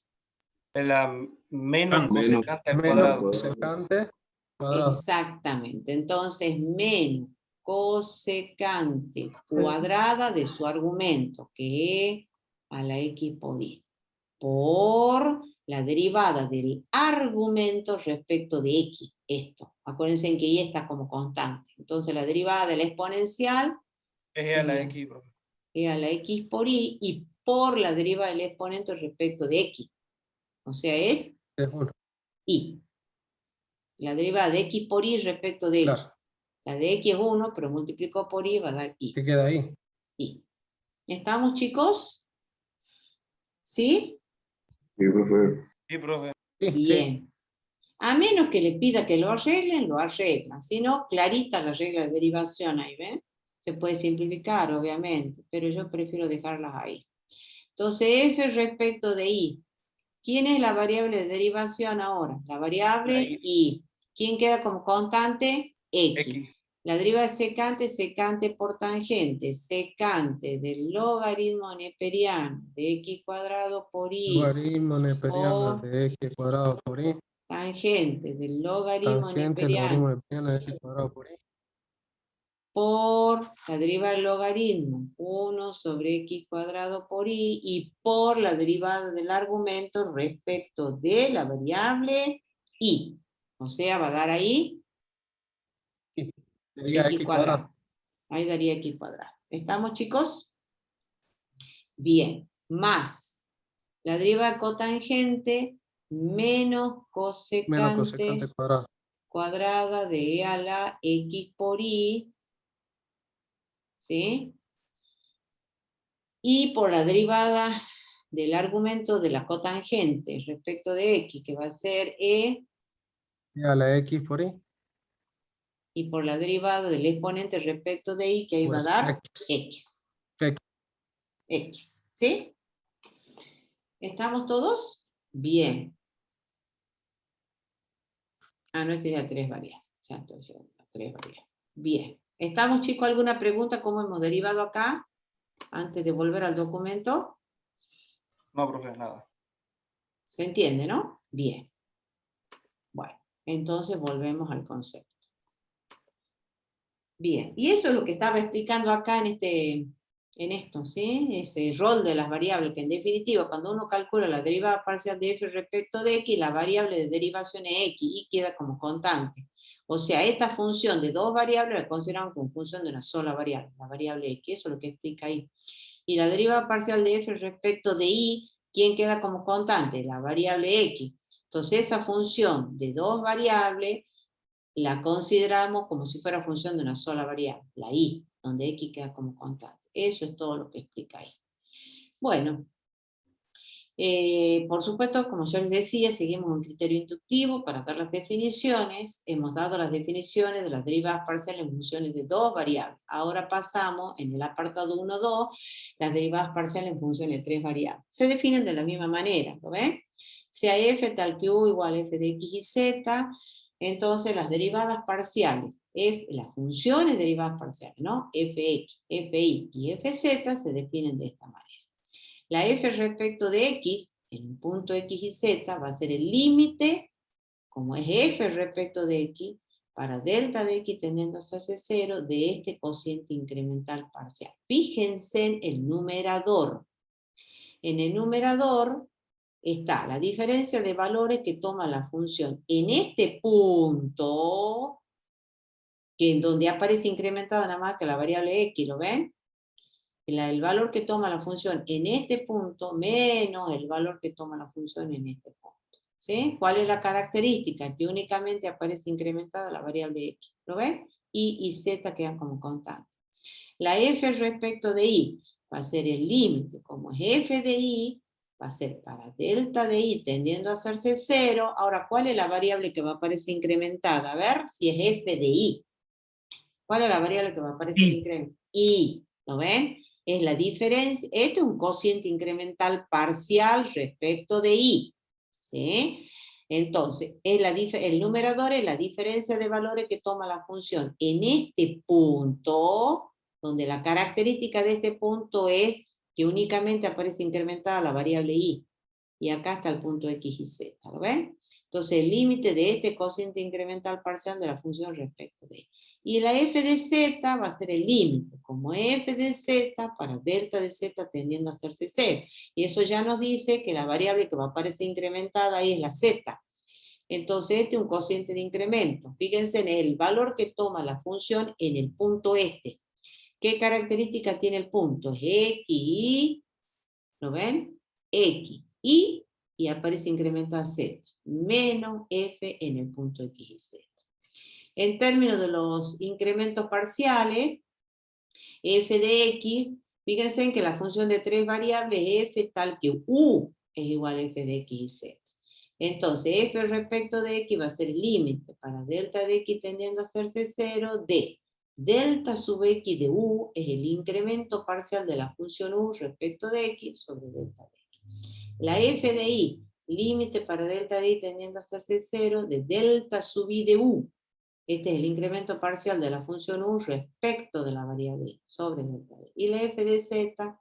Es la menos cosecante al Menos cuadrado. cosecante cuadrado. Exactamente. Entonces, menos cosecante cuadrada de su argumento, que es a la x por y, por la derivada del argumento respecto de x. Esto. Acuérdense en que y está como constante. Entonces, la derivada de la exponencial Es a la x, profe. es a la x por y por la derivada del exponente respecto de x. O sea, es Es 1. y. La derivada de x por y respecto de x. Claro. La de x es 1, pero multiplicó por y va a dar y. ¿Qué queda ahí? Y. ¿Estamos, chicos? ¿Sí? Sí, profe. Sí, sí. Bien. A menos que le pida que lo arreglan. Si no, clarita la regla de derivación ahí, ¿ven? Se puede simplificar, obviamente, pero yo prefiero dejarlas ahí. Entonces, f respecto de y. ¿Quién es la variable de derivación ahora? La variable La y. y. ¿Quién queda como constante? X. X. La derivada de secante, secante por tangente. Secante del logaritmo neperiano de x cuadrado por y. Logaritmo neperiano Por de x cuadrado por y. tangente del logaritmo Tangente del logaritmo neperiano neperiano de x cuadrado por y. por la derivada del logaritmo 1 sobre x cuadrado por y por la derivada del argumento respecto de la variable y. O sea, va a dar ahí Sería x cuadrado. Ahí daría x cuadrado. ¿Estamos, chicos? Bien. Más la derivada cotangente menos Menos cosecante cosecante cuadrado. cuadrada de e a la x por y, ¿sí? Y por la derivada del argumento de la cotangente respecto de x, que va a ser e, Y a la x por y. y por la derivada del exponente respecto de y, que ahí va a Pues dar x. x. X. X, ¿sí? ¿Estamos todos? Bien. Ah, no, estoy a 3 variables. Ya estoy a 3 variables. Bien. ¿Estamos, chicos? ¿Alguna pregunta? ¿Cómo hemos derivado acá? Antes de volver al documento. No, profe, nada. ¿Se entiende, no? Bien. Bueno, entonces volvemos al concepto. Bien, y eso es lo que estaba explicando acá en esto, ¿sí? Ese rol de las variables, que en definitiva, cuando uno calcula la derivada parcial de f respecto de x, la variable de derivación es x, y queda como constante. O sea, esta función de dos variables la consideramos como función de una sola variable, la variable x, eso es lo que explica ahí. Y la derivada parcial de f respecto de y, ¿quién queda como constante? La variable x. Entonces, esa función de dos variables la consideramos como si fuera función de una sola variable, la y, donde x queda como constante. Eso es todo lo que explica ahí. Bueno, por supuesto, como yo les decía, seguimos un criterio inductivo para dar las definiciones. Hemos dado las definiciones de las derivadas parciales en funciones de dos variables. Ahora pasamos, en el apartado 1.2, las derivadas parciales en funciones de tres variables. Se definen de la misma manera, ¿lo ven? sea f tal que u igual a f de x y z, entonces las derivadas parciales, las funciones derivadas parciales, ¿no? fx, fi y fz se definen de esta manera. La f respecto de x, en un punto x y z, va a ser el límite, como es f respecto de x, para delta de x tendiendo a hacerse 0, de este cociente incremental parcial. Fíjense en el numerador. En el numerador está la diferencia de valores que toma la función en este punto, que en donde aparece incrementada nada más que la variable x, ¿lo ven? El valor que toma la función en este punto menos el valor que toma la función en este punto. ¿Sí? ¿Cuál es la característica? Que únicamente aparece incrementada la variable x. ¿Lo ven? Y y z quedan como constantes. La f respecto de y va a ser el límite, como es f de y, va a ser para delta de y tendiendo a hacerse 0. Ahora, ¿cuál es la variable que va a aparecer incrementada? A ver, si es f de y. ¿Cuál es la variable que va a aparecer incrementada? Y, ¿lo ven? Es la diferencia, este es un cociente incremental parcial respecto de y. ¿Sí? Entonces, el numerador es la diferencia de valores que toma la función en este punto, donde la característica de este punto es que únicamente aparece incrementada la variable y. Y acá está el punto x y z, ¿lo ven? Entonces, el límite de este cociente incremental parcial de la función respecto de y. Y la f de z va a ser el límite, como f de z para delta de z tendiendo a hacerse 0. Y eso ya nos dice que la variable que va a aparecer incrementada ahí es la z. Entonces este es un cociente de incremento. Fíjense en el valor que toma la función en el punto este. ¿Qué característica tiene el punto? Es x, y, ¿lo ven? X, y aparece incrementada z, menos f en el punto x y z. En términos de los incrementos parciales, f de x, fíjense en que la función de tres variables es f tal que u es igual a f de x y z. Entonces, f respecto de x va a ser el límite para delta de x tendiendo a hacerse 0 de delta sub x de u es el incremento parcial de la función u respecto de x sobre delta de x. La f de y, límite para delta de y tendiendo a hacerse 0 de delta sub y de u. Este es el incremento parcial de la función u respecto de la variable y sobre delta de y. Y la f de z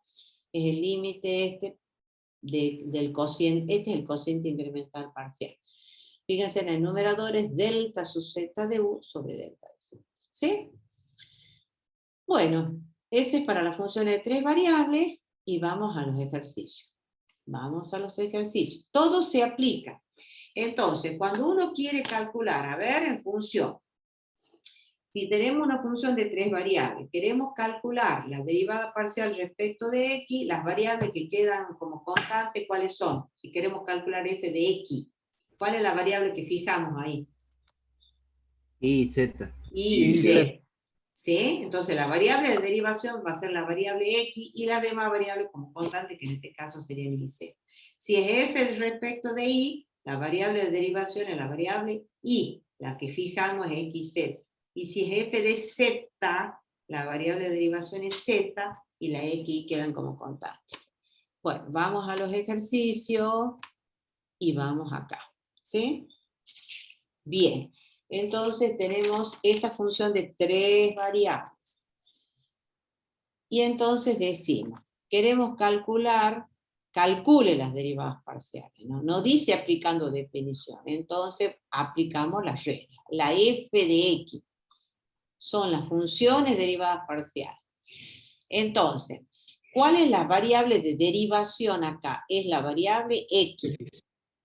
es el límite del cociente, este es el cociente incremental parcial. Fíjense en el numerador es delta sub z de u sobre delta de z. ¿Sí? Bueno, ese es para las funciones de tres variables y vamos a los ejercicios. Vamos a los ejercicios. Todo se aplica. Entonces, cuando uno quiere calcular, a ver, en función, si tenemos una función de tres variables, queremos calcular la derivada parcial respecto de x, las variables que quedan como constantes, ¿cuáles son? Si queremos calcular f de x, ¿cuál es la variable que fijamos ahí? Y z. Y z. ¿Sí? Entonces la variable de derivación va a ser la variable x y las demás variables como constantes, que en este caso serían y z. Si es f respecto de y, la variable de derivación es la variable y, la que fijamos es x y z. Y si es f de z, la variable de derivación es z y la x quedan como constantes. Bueno, vamos a los ejercicios y vamos acá. ¿Sí? Bien, entonces tenemos esta función de tres variables. Y entonces decimos, queremos calcular, calcule las derivadas parciales. No dice aplicando definición. Entonces aplicamos las reglas. La f de x son las funciones derivadas parciales. Entonces, ¿cuál es la variable de derivación acá? Es la variable x.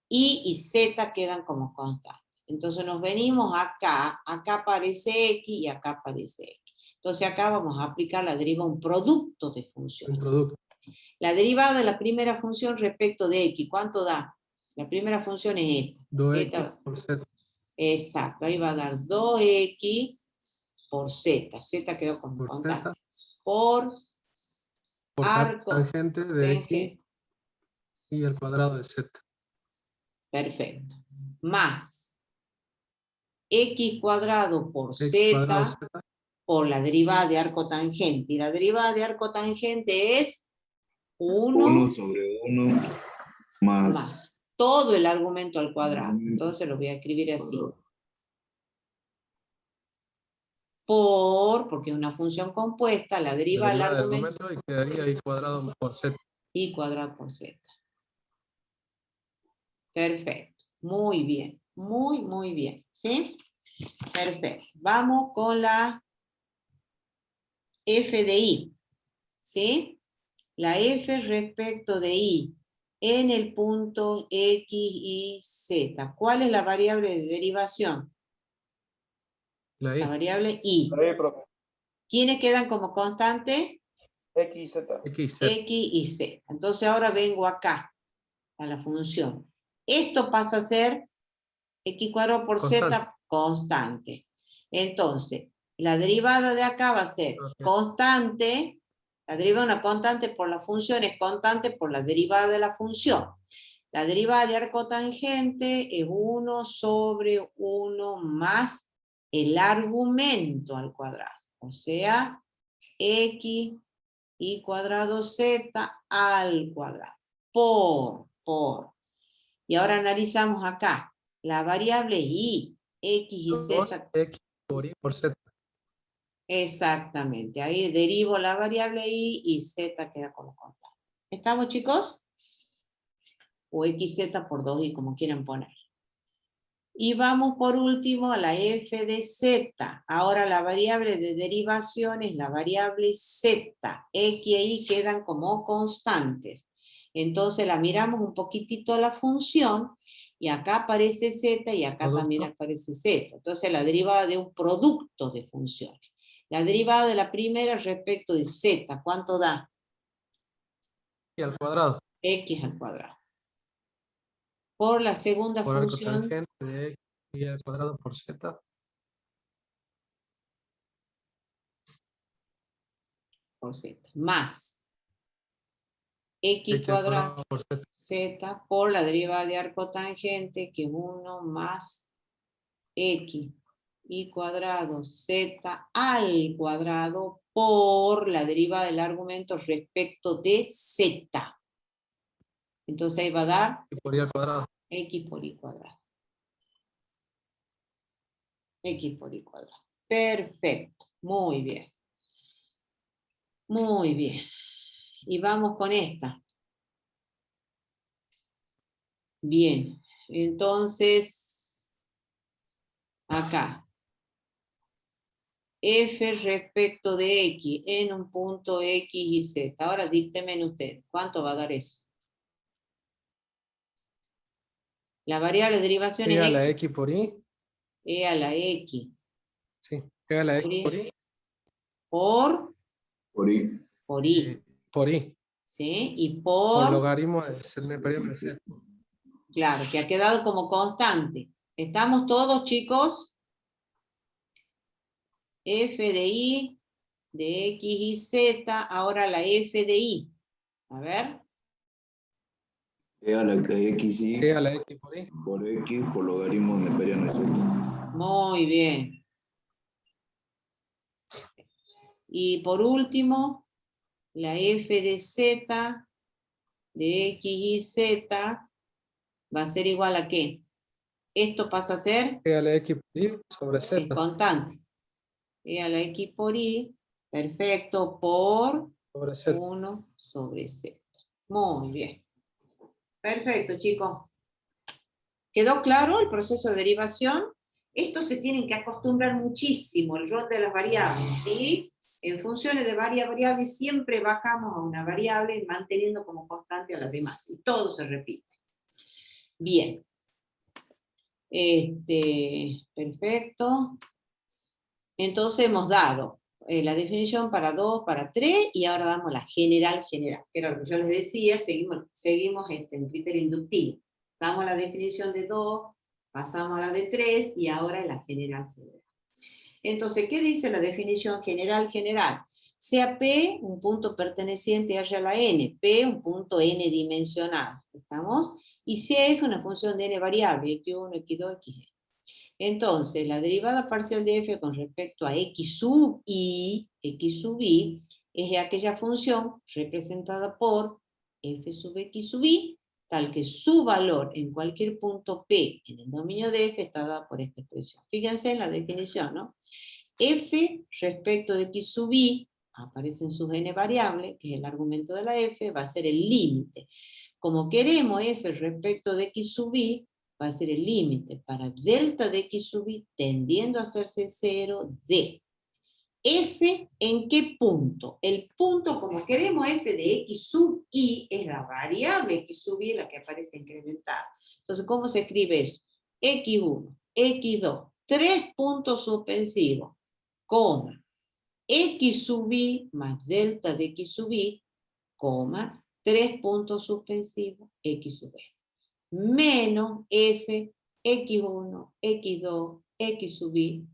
Y z quedan como constantes. Entonces nos venimos acá aparece x y acá aparece x. Entonces acá vamos a aplicar la derivada, un producto de funciones. Un producto. La derivada de la primera función respecto de x, ¿cuánto da? La primera función es esta. 2x por z. Exacto, ahí va a dar 2x por z. Z quedó como Por constante. z. Por arco tangente de x tangente. y el cuadrado de z. Perfecto. Más x cuadrado por X z cuadrado z. por la derivada de arco tangente. Y la derivada de arco tangente es 1 sobre 1 más todo el argumento al cuadrado. Entonces lo voy a escribir así. Porque es una función compuesta, la deriva del argumento y quedaría i cuadrado por z. I cuadrado por z. Perfecto. Muy bien. Muy bien. ¿Sí? Perfecto. Vamos con la f de i. ¿Sí? La f respecto de i en el punto x y z. ¿Cuál es la variable de derivación? La La i. variable i. Ahí, profe. ¿Quiénes quedan como constante? X y Z. X, X y Z. Entonces ahora vengo acá, a la función. Esto pasa a ser X cuadrado por Z constante. Entonces, la derivada de acá va a ser constante, la derivada de una constante por la función es constante por la derivada de la función. La derivada de arco tangente es 1 sobre 1 más el argumento al cuadrado. O sea, X y cuadrado Z al cuadrado. Por. Y ahora analizamos acá. La variable I, X y Z. X por I por Z. Exactamente. Ahí derivo la variable I y Z queda como constante. ¿Estamos, chicos? O XZ por 2i, como quieran poner. Y vamos por último a la f de z. Ahora la variable de derivación es la variable z. X y y quedan como constantes. Entonces la miramos un poquitito a la función y acá aparece z y acá también aparece z. Entonces la derivada de un producto de funciones. La derivada de la primera respecto de z, ¿cuánto da? X al cuadrado. X al cuadrado. Por la segunda Por arco función. tangente de X y al cuadrado por Z. Por z. Más. X cuadrado por Z. Z por la derivada de arco tangente, que es 1 más X y cuadrado Z al cuadrado por la derivada del argumento respecto de Z. Entonces ahí va a dar X por I al cuadrado. X por Y cuadrado. X por Y cuadrado. Perfecto. Muy bien. Muy bien. Y vamos con esta. Bien. Entonces, acá. F respecto de X en un punto X y Z. Ahora dícteme usted. ¿Cuánto va a dar eso? La variable de derivación E es a la X. X por I. E a la X. Sí. E a la X por I. Por I. Por I. ¿Sí? Y Por por... logaritmo de neperiano de Z. Claro, que ha quedado como constante. ¿Estamos todos, chicos? F de I, de X y Z. Ahora la F de I. A ver. E a la X y E a la X por I. por X por logaritmo neperiano de Z. Muy bien. Y por último, la f de z de x y z va a ser igual a ¿qué? Esto pasa a ser E a la X por I sobre es Z. constante. E a la x por y, perfecto, por Sobre Z. 1 sobre z. Muy bien. Perfecto, chicos. ¿Quedó claro el proceso de derivación? Estos se tienen que acostumbrar muchísimo, el rol de las variables, ¿sí? En funciones de varias variables siempre bajamos a una variable manteniendo como constante a las demás. Y todo se repite. Bien. Perfecto. Entonces hemos dado la definición para 2, para 3, y ahora damos la general, que era lo que yo les decía, seguimos en criterio inductivo. Damos la definición de 2, pasamos a la de 3, y ahora la general. Entonces, ¿qué dice la definición general? Sea P un punto perteneciente a R a la N, P un punto N dimensional, ¿estamos? Y sea F una función de N variable, X1, X2, Xn. Entonces, la derivada parcial de f con respecto a x sub i es aquella función representada por f sub x sub i tal que su valor en cualquier punto P en el dominio de F está dada por esta expresión. Fíjense en la definición, ¿no? F respecto de X sub I, aparecen sus n variables, que es el argumento de la F, va a ser el límite. Como queremos F respecto de X sub I, va a ser el límite para delta de X sub I tendiendo a hacerse 0 de F en qué punto. El punto, como queremos F de X sub I, es la variable X sub I la que aparece incrementada. Entonces, ¿cómo se escribe eso? X1, X2, 3 puntos suspensivos, coma, X sub I más delta de X sub I, coma, 3 puntos suspensivos, X sub I. Menos F, X1, X2, X sub I.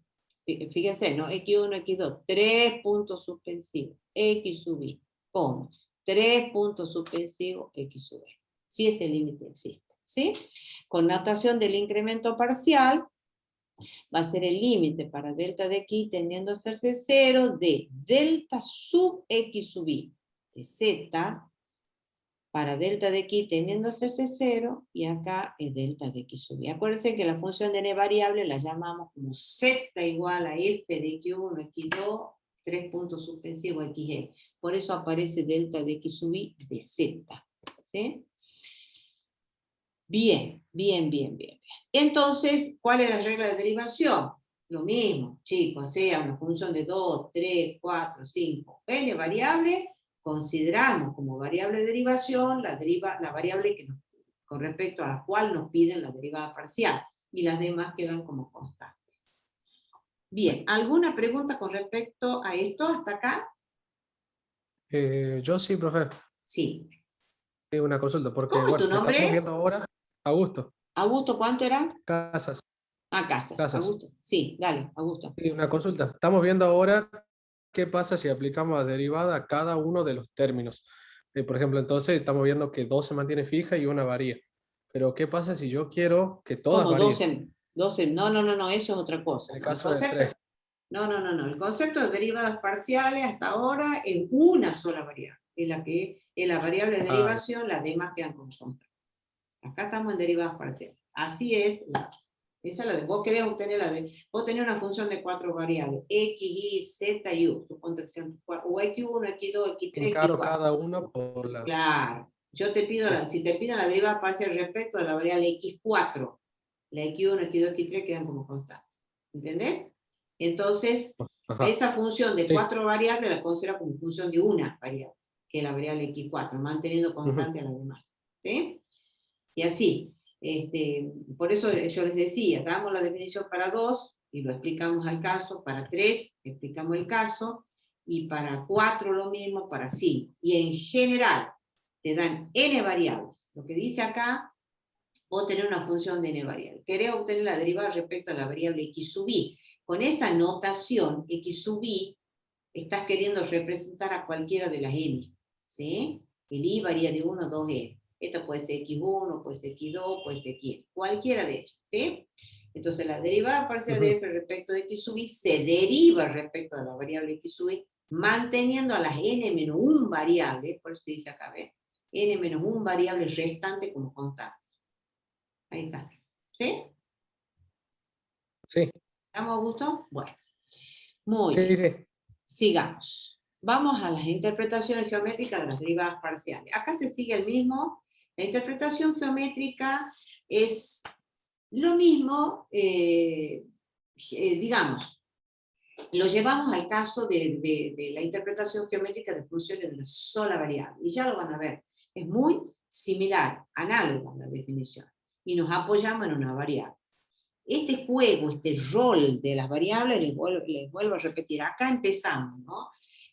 Fíjense, ¿no? X1, X2, 3 puntos suspensivos, X sub I, coma, 3 puntos suspensivos, X sub I. Si ese límite existe, ¿sí? Con notación del incremento parcial, va a ser el límite para delta de X tendiendo a hacerse 0 de delta sub X sub I de Z para delta de X tendiendo a hacerse 0, y acá es delta de X sub I. Acuérdense que la función de n variable la llamamos como Z igual a F de X1, X2, 3 puntos suspensivos, XE. Por eso aparece delta de X sub I de Z. ¿Sí? Bien, bien, bien, bien. Entonces, ¿cuál es la regla de derivación? Lo mismo, chicos, sea una función de 2, 3, 4, 5, n variable, consideramos como variable de derivación la variable que con respecto a la cual nos piden la derivada parcial, y las demás quedan como constantes. Bien, ¿alguna pregunta con respecto a esto hasta acá? Yo sí, profe. Sí. Una consulta, porque ¿Cómo es bueno, tu nombre? estamos viendo ahora Augusto. ¿Augusto cuánto era? Casas. Ah, Casas. Casas. Augusto. Sí, dale, Augusto. Sí, una consulta. Estamos viendo ahora qué pasa si aplicamos la derivada a cada uno de los términos. Por ejemplo, entonces estamos viendo que 2 se mantiene fija y una varía. Pero ¿qué pasa si yo quiero que todas ¿Cómo? varíen? 12, no, eso es otra cosa. En el ¿No? caso de 3. No. El concepto de derivadas parciales hasta ahora es una sola variable. Es la variable de derivación, las demás quedan como constantes. Acá estamos en derivadas parciales. Así es esa es la de, vos querés obtener vos tenés una función de 4 variables, X, Y, Z y U, suponte que sean 4, o X1, X2, X3, Encaro X4. cada una por la... Claro, yo te pido, Sí. si te piden la derivada parcial respecto a la variable X4, la X1, X2, X3 quedan como constantes. ¿Entendés? Entonces, Ajá. esa función de Sí. 4 variables la considero como función de una variable, que es la variable X4, manteniendo constante a las demás. ¿Sí? Y así. Por eso yo les decía, damos la definición para 2 y lo explicamos al caso, para 3 explicamos el caso, y para 4 lo mismo, para 5. Y en general te dan n variables. Lo que dice acá, vos tenés una función de n variables. Querés obtener la derivada respecto a la variable x sub i. Con esa notación, x sub i, estás queriendo representar a cualquiera de las n. ¿Sí? El i varía de 1 a 2n. Esto puede ser x1, puede ser x2, puede ser xn, cualquiera de ellas, ¿sí? Entonces la derivada parcial de f respecto de x sub i se deriva respecto a la variable x sub i, manteniendo a las n-1 variables, por eso te dice acá, ¿ves? n-1 variables restantes como constantes. Ahí está. ¿Sí? Sí. ¿Estamos, Augusto? Bueno. Muy bien. Sí. Sigamos. Vamos a las interpretaciones geométricas de las derivadas parciales. Acá se sigue el mismo. La interpretación geométrica es lo mismo, digamos, lo llevamos al caso de la interpretación geométrica de funciones de una sola variable. Y ya lo van a ver. Es muy similar, análogo a la definición. Y nos apoyamos en una variable. Este juego, este rol de las variables, les vuelvo a repetir. Acá empezamos, ¿no?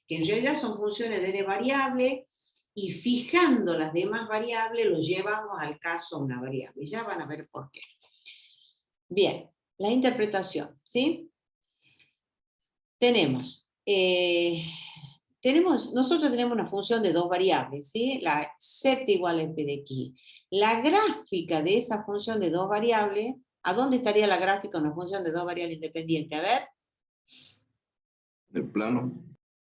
Que en realidad son funciones de n variable, y fijando las demás variables lo llevamos al caso a una variable. Ya van a ver por qué. Bien, la interpretación, ¿sí? Nosotros tenemos una función de 2 variables, ¿sí? La z igual a f de x. La gráfica de esa función de 2 variables, ¿a dónde estaría la gráfica de una función de 2 variables independientes? A ver. El plano.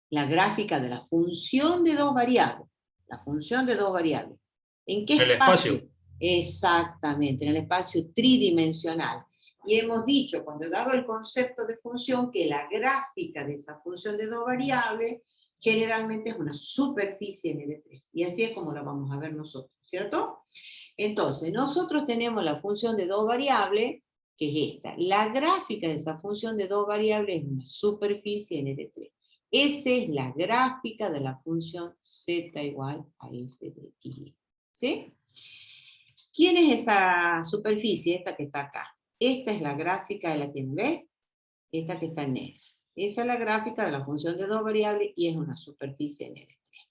La gráfica de la función de 2 variables. La función de 2 variables. ¿En qué El espacio? espacio. Exactamente, en el espacio tridimensional. Y hemos dicho, cuando he dado el concepto de función, que la gráfica de esa función de dos variables generalmente es una superficie en L3. Y así es como la vamos a ver nosotros, ¿cierto? Entonces, nosotros tenemos la función de dos variables, que es esta. La gráfica de esa función de dos variables es una superficie en L3. Esa es la gráfica de la función z igual a f de x. ¿Sí? ¿Quién es esa superficie? Esta que está acá. Esta es la gráfica de la tienen, ¿ves? Esta que está en negra. Esa es la gráfica de la función de dos variables y es una superficie en L3.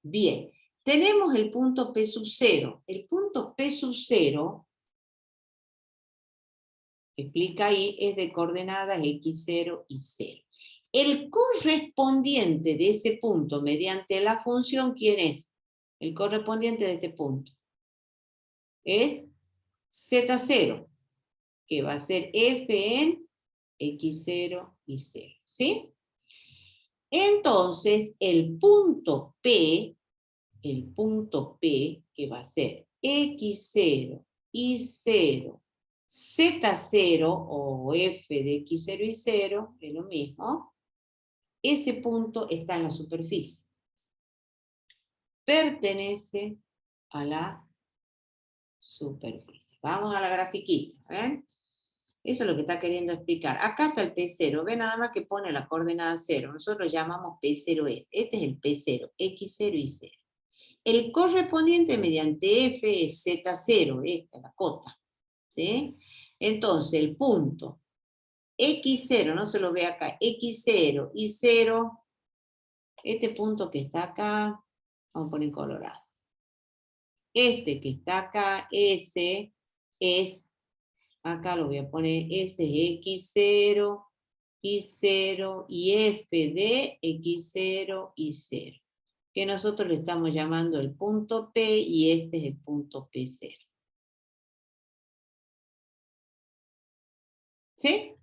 Bien, tenemos el punto P sub 0. El punto P sub 0, explica ahí, es de coordenadas x0 y 0. El correspondiente de ese punto mediante la función, ¿quién es? El correspondiente de este punto es z0, que va a ser f en x0 y 0, ¿sí? Entonces, el punto P, que va a ser x0, y0, z0, o f de x0 y 0, es lo mismo, ese punto está en la superficie. Pertenece a la superficie. Vamos a la grafiquita, ¿ven? Eso es lo que está queriendo explicar. Acá está el P0, ve nada más que pone la coordenada 0. Nosotros llamamos P0 este es el P0, x0 y 0. El correspondiente mediante F es Z0, esta, la cota. ¿Sí? Entonces, el punto X0, no se lo ve acá, X0 y 0, este punto que está acá, vamos a poner en colorado. Este que está acá, ese es, acá lo voy a poner, ese es X0 y 0 y F de X0 y 0. Que nosotros le estamos llamando el punto P y este es el punto P0. ¿Sí?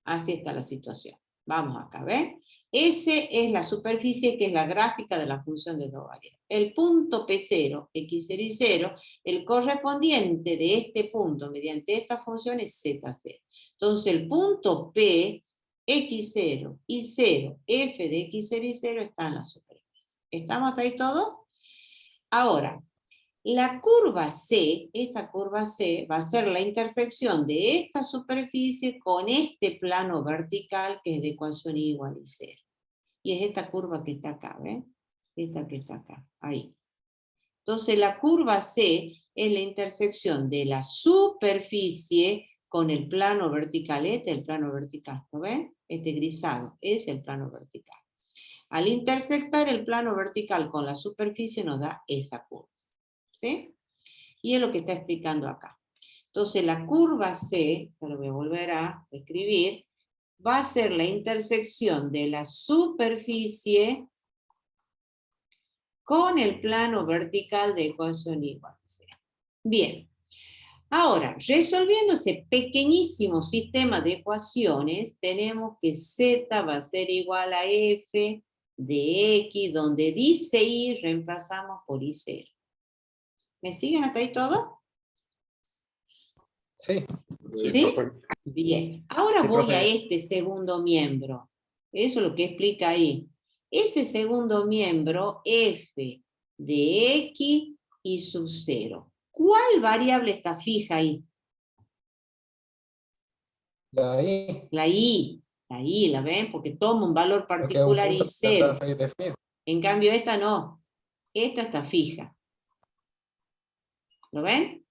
Así está la situación. Vamos acá, ¿ven? S es la superficie que es la gráfica de la función de dos variables. El punto P0, x0 y 0, el correspondiente de este punto mediante esta función es z0. Entonces el punto P, x0 y 0, f de x0 y 0 está en la superficie. ¿Estamos hasta ahí todos? Ahora, la curva C, esta curva C, va a ser la intersección de esta superficie con este plano vertical que es de ecuación y igual y 0. Y es esta curva que está acá, ¿ven? Esta que está acá, ahí. Entonces la curva C es la intersección de la superficie con el plano vertical. Este es el plano vertical, ¿lo ven? Este grisado es el plano vertical. Al intersectar el plano vertical con la superficie nos da esa curva. ¿Sí? Y es lo que está explicando acá. Entonces la curva C, que lo voy a volver a escribir, va a ser la intersección de la superficie con el plano vertical de ecuación igual a 0. Bien. Ahora, resolviendo ese pequeñísimo sistema de ecuaciones, tenemos que Z va a ser igual a F de X, donde dice Y reemplazamos por Y0. ¿Me siguen hasta ahí todo? Sí. ¿Sí? Perfecto. Bien. Ahora Sí, voy profe. a este segundo miembro. Eso es lo que explica ahí. Ese segundo miembro, F de X y sub 0. ¿Cuál variable está fija ahí? La I, La I. La I, ¿la ven? Porque toma un valor porque es un particular punto y 0. definido. En cambio esta no. Esta está fija. ¿Lo ven?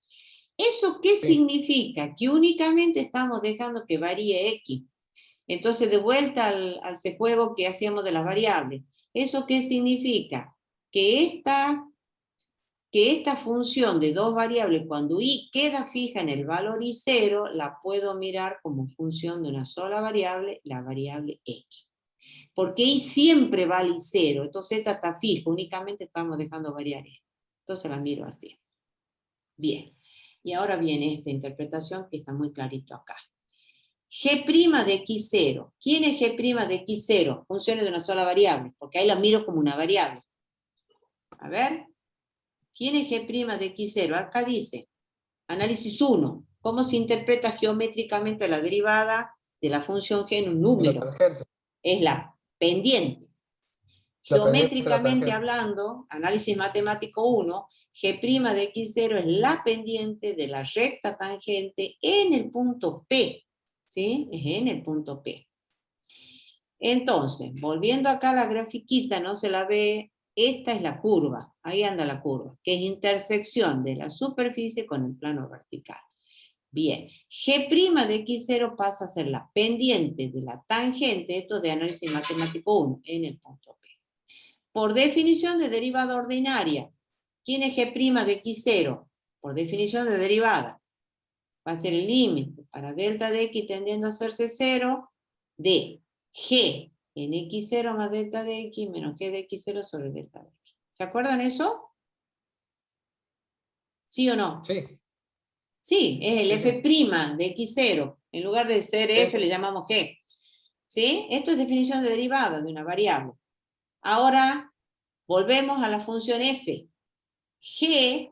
¿Eso qué Sí. significa? Que únicamente estamos dejando que varíe X. Entonces, de vuelta al juego que hacíamos de las variables. ¿Eso qué significa? Que esta función de dos variables, cuando y queda fija en el valor y0, la puedo mirar como función de una sola variable, la variable x. Porque y siempre vale y0, entonces esta está fija, únicamente estamos dejando variar esto. Entonces la miro así. Bien. Y ahora viene esta interpretación que está muy clarito acá. G' de x0. ¿Quién es G' de x0? Funciones de una sola variable, porque ahí la miro como una variable. A ver. ¿Quién es G' de X0? Acá dice, análisis 1, ¿cómo se interpreta geométricamente la derivada de la función G en un La número? tangente. Es la pendiente. La pendiente de la Geométricamente tangente. hablando, análisis matemático 1, G' de X0 es la pendiente de la recta tangente en el punto P. ¿Sí? Es en el punto P. Entonces, volviendo acá a la grafiquita, no se la ve, esta es la curva, ahí anda la curva, que es intersección de la superficie con el plano vertical. Bien, G' de X0 pasa a ser la pendiente de la tangente, esto de análisis matemático 1, en el punto P. Por definición de derivada ordinaria, ¿quién es G' de X0? Por definición de derivada, va a ser el límite para delta de X tendiendo a hacerse 0 de G en X0 más delta de X menos G de X0 sobre delta de X. ¿Se acuerdan eso? ¿Sí o no? Sí. Sí, es el Sí, F' de X0. En lugar de ser Sí, F sí. le llamamos G. ¿Sí? Esto es definición de derivada de una variable. Ahora, volvemos a la función F. G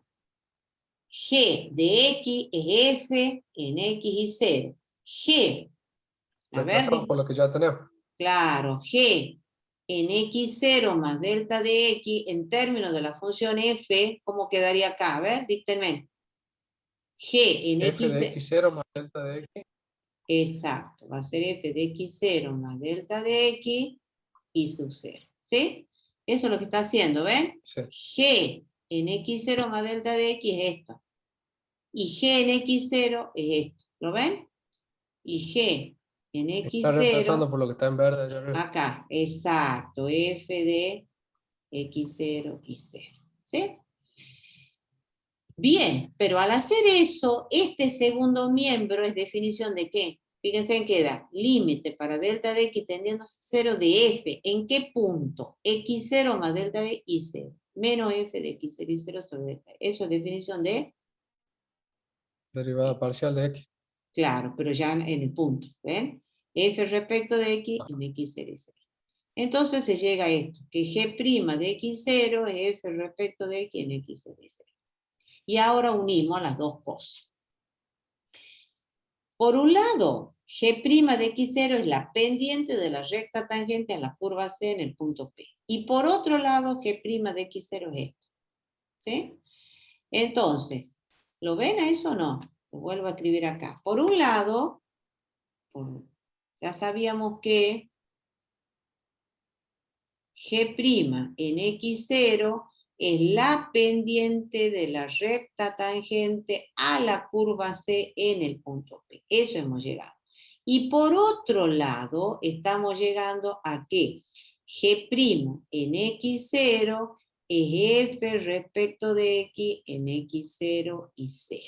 de X es F en X y 0. G, a ver, Reemplazamos por lo que ya tenemos. claro, G en X0 más delta de X en términos de la función F, ¿cómo quedaría acá? A ver, díctenme. G en F de X0. X0 más delta de X. Exacto, va a ser F de X0 más delta de X y sub 0. ¿Sí? Eso es lo que está haciendo, ¿ven? Sí. G en X0 más delta de X es esto. Y G en X0 es esto. ¿Lo ven? Y G en Sí, está reemplazando X0, por lo que está en verde allá arriba. acá, exacto, F de X0 y 0. ¿Sí? Bien, pero al hacer eso, este segundo miembro es definición de ¿qué? Fíjense en qué da. Límite para delta de X tendiendo a 0 de F. ¿En qué punto? X0 más delta de Y 0. Menos F de X0 y 0 sobre delta. Eso es definición de... Derivada parcial de X. Claro, pero ya en el punto. ¿Ven? F respecto de X en X0 y 0. Entonces se llega a esto, que G' de X0 es F respecto de X en X0 y 0. Y ahora unimos las dos cosas. Por un lado, G' de X0 es la pendiente de la recta tangente a la curva C en el punto P. Y por otro lado, G' de X0 es esto. ¿Sí? Entonces, ¿lo ven a eso o no? Lo vuelvo a escribir acá. Por un lado, ya sabíamos que G' en X0 es la pendiente de la recta tangente a la curva C en el punto P. Eso hemos llegado. Y por otro lado, estamos llegando a que G' en X0 es F respecto de X en X0 y 0.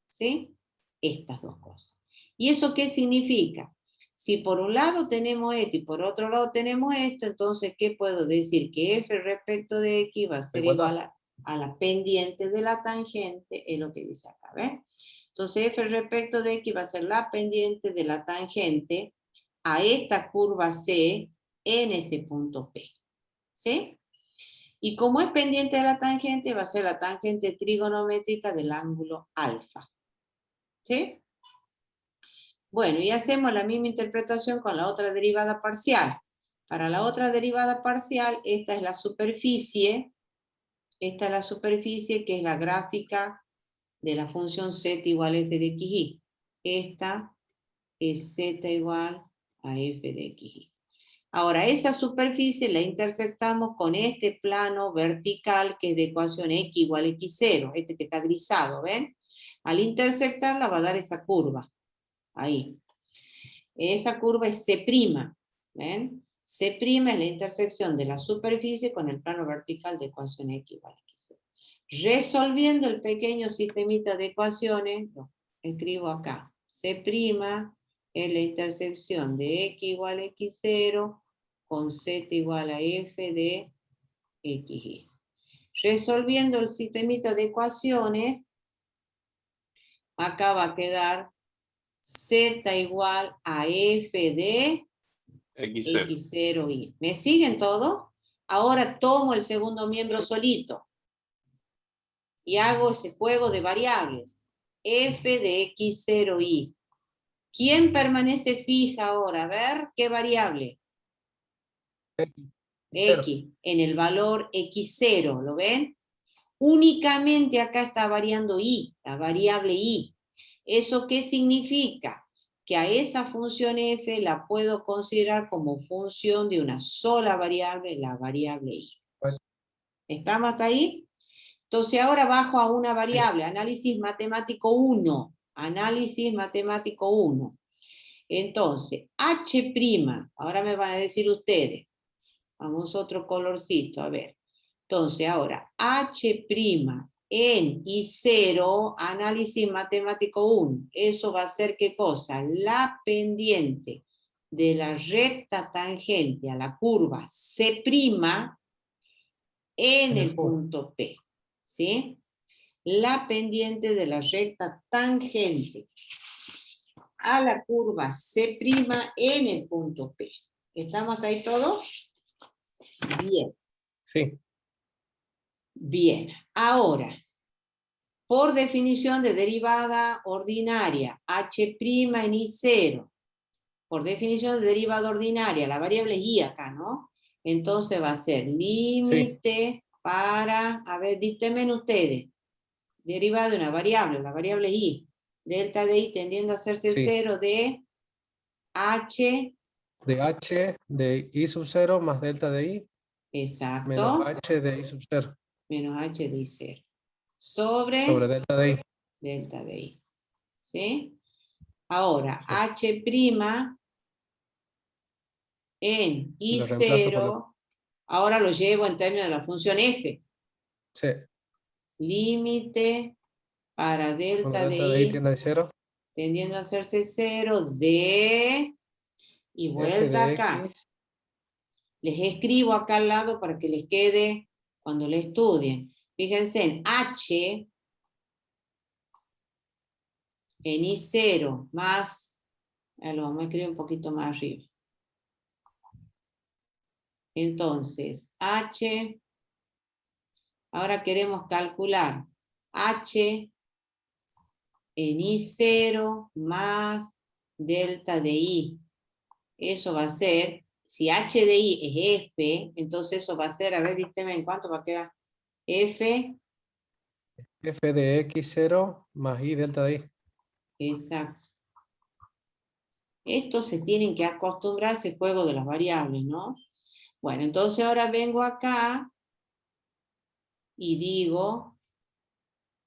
¿Sí? Estas dos cosas. ¿Y eso qué significa? Si por un lado tenemos esto y por otro lado tenemos esto, entonces, ¿qué puedo decir? Que F respecto de X va a ser igual a la pendiente de la tangente, es lo que dice acá, ¿ven? Entonces, F respecto de X va a ser la pendiente de la tangente a esta curva C en ese punto P. ¿Sí? Y como es pendiente de la tangente, va a ser la tangente trigonométrica del ángulo alfa. ¿Sí? Bueno, y hacemos la misma interpretación con la otra derivada parcial. Para la otra derivada parcial, esta es la superficie. Esta es la superficie que es la gráfica de la función z igual a f de xy. Esta es z igual a f de xy. Ahora, esa superficie la intersectamos con este plano vertical que es de ecuación x igual a x0, este que está grisado, ¿ven? Al intersectarla va a dar esa curva. Ahí. Esa curva es C', ¿ven? C' es la intersección de la superficie con el plano vertical de ecuación x igual a x0. Resolviendo el pequeño sistemita de ecuaciones, lo escribo acá. C' es la intersección de x igual a x0 con z igual a f de xy. Resolviendo el sistemita de ecuaciones, acá va a quedar z igual a f de X0. x0y. ¿Me siguen todos? Ahora tomo el segundo miembro solito. y hago ese juego de variables. F de x0, y. ¿Quién permanece fija ahora? A ver, ¿qué variable? X, en el valor x0, ¿lo ven? Únicamente acá está variando y, la variable y. ¿Eso qué significa? Que a esa función f la puedo considerar como función de una sola variable, la variable y. ¿Estamos hasta ahí? Entonces ahora bajo a una variable, sí. Análisis matemático 1. Análisis matemático 1. Entonces, H', ahora me van a decir ustedes. Vamos otro colorcito, a ver. Entonces ahora, H' en I0, análisis matemático 1. Eso va a ser ¿qué cosa? La pendiente de la recta tangente a la curva C' en el punto P. ¿Sí? La pendiente de la recta tangente a la curva C' en el punto P. ¿Estamos hasta ahí todos? Bien. Sí. Bien. Ahora, por definición de derivada ordinaria, H' en I0, por definición de derivada ordinaria, la variable es I acá, ¿no? Entonces va a ser límite para, a ver, díctenme ustedes, derivada de una variable, la variable es I, delta de I tendiendo a hacerse 0 de H. De H de I sub 0 más delta de I. Exacto. Menos H de I sub 0. Menos H de I 0. Sobre delta de I. Delta de I. ¿Sí? Ahora, H' en I0, ahora lo llevo en términos de la función F. Sí. Límite para delta de I tiende a 0. Tendiendo a hacerse 0 de... Y vuelta acá. X. Les escribo acá al lado para que les quede cuando le estudien. Fíjense en H en I0 más... Lo vamos a escribir un poquito más arriba. Entonces, H, ahora queremos calcular H en I0 más delta de I. Eso va a ser, si H de I es F, entonces eso va a ser, a ver, dígame en cuánto va a quedar. F de X0 más I delta de I. Exacto. Estos se tienen que acostumbrar a ese juego de las variables, ¿no? Bueno, entonces ahora vengo acá y digo,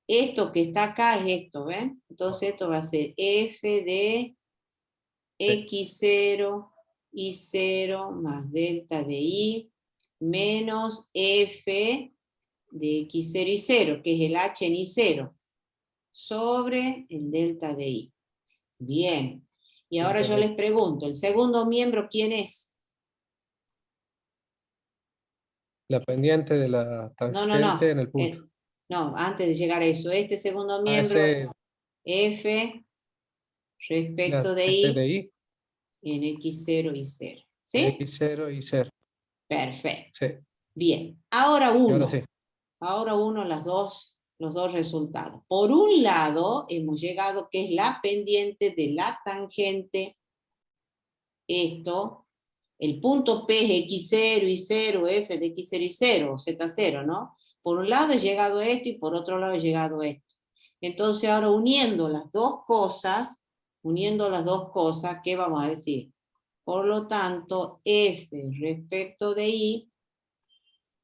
esto que está acá es esto, ¿ven? Entonces esto va a ser F de X0, Y0 más delta de I, menos F de X0, Y0, que es el H en I0, sobre el delta de I. Bien. Y ahora yo les pregunto, ¿el segundo miembro quién es? La pendiente de la tangente en el punto. No, antes de llegar a eso, este segundo miembro, F respecto de I, en X0 y 0. ¿Sí? X0 y 0. Perfecto. Sí. Bien, ahora uno. Ahora sí. Ahora uno, los dos resultados. Por un lado, hemos llegado que es la pendiente de la tangente. Esto, el punto P es X0, Y0, F de X0, Y0, Z0, ¿no? Por un lado he llegado a esto y por otro lado he llegado a esto. Entonces ahora uniendo las dos cosas, ¿qué vamos a decir? Por lo tanto, F respecto de I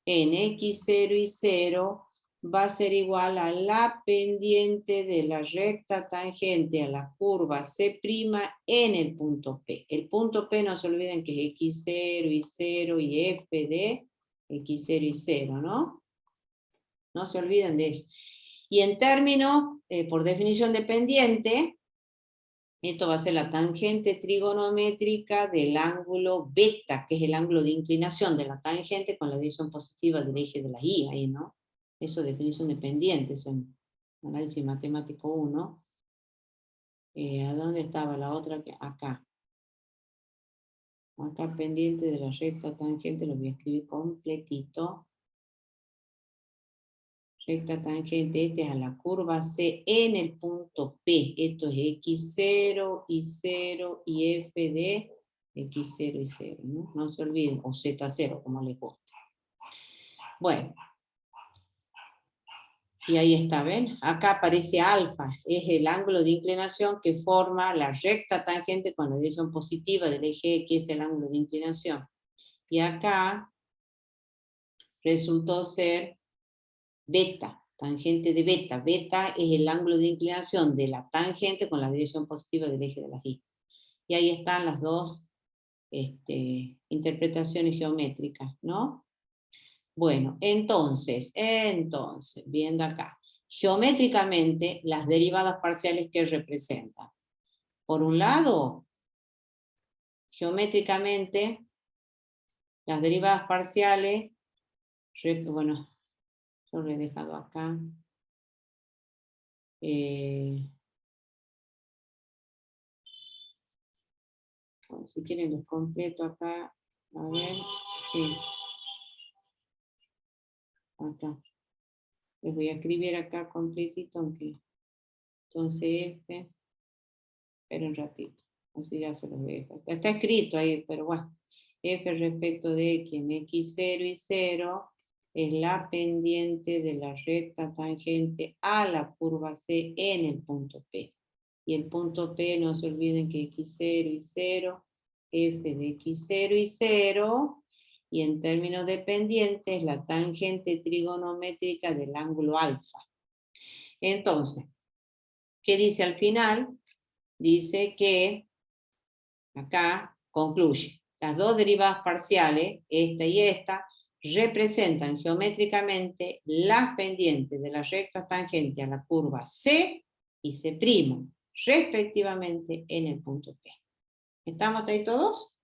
en X0 y 0 va a ser igual a la pendiente de la recta tangente a la curva C' en el punto P. El punto P no se olviden que es X0 y 0 y F de X0 y 0, ¿no? No se olviden de eso. Y en términos, por definición de pendiente, esto va a ser la tangente trigonométrica del ángulo beta, que es el ángulo de inclinación de la tangente con la dirección positiva del eje de la Y, ahí, ¿no? Eso es definición de pendiente, eso en análisis matemático 1. ¿A dónde estaba la otra? Acá. Acá pendiente de la recta tangente, lo voy a escribir completito. recta tangente, este es a la curva C en el punto P. Esto es X0, Y0 y F de X0 y 0, ¿no? No se olviden, o Z0, como les gusta. Bueno. Y ahí está, ¿ven? Acá aparece alfa, es el ángulo de inclinación que forma la recta tangente con la dirección positiva del eje X, es el ángulo de inclinación. Y acá resultó ser beta, tangente de beta. Beta es el ángulo de inclinación de la tangente con la dirección positiva del eje de la Y. Y ahí están las dos interpretaciones geométricas, ¿no? Bueno, entonces, viendo acá, geométricamente, las derivadas parciales que representan. Por un lado, geométricamente, las derivadas parciales, bueno, yo lo he dejado acá. Bueno, si quieren los completo acá, a ver, sí. Acá. Les voy a escribir acá completito, aunque. Entonces, F, esperen un ratito, así ya se los dejo. Está escrito ahí, pero bueno. F respecto de X en X0 y 0 es la pendiente de la recta tangente a la curva C en el punto P. Y el punto P, no se olviden que X0 y 0, F de X0 y 0, y en términos de pendiente es la tangente trigonométrica del ángulo alfa. Entonces, ¿qué dice al final? Dice que, acá, concluye, las dos derivadas parciales, esta y esta, representan geométricamente las pendientes de la recta tangente a la curva C y C', respectivamente en el punto P. ¿Estamos ahí todos?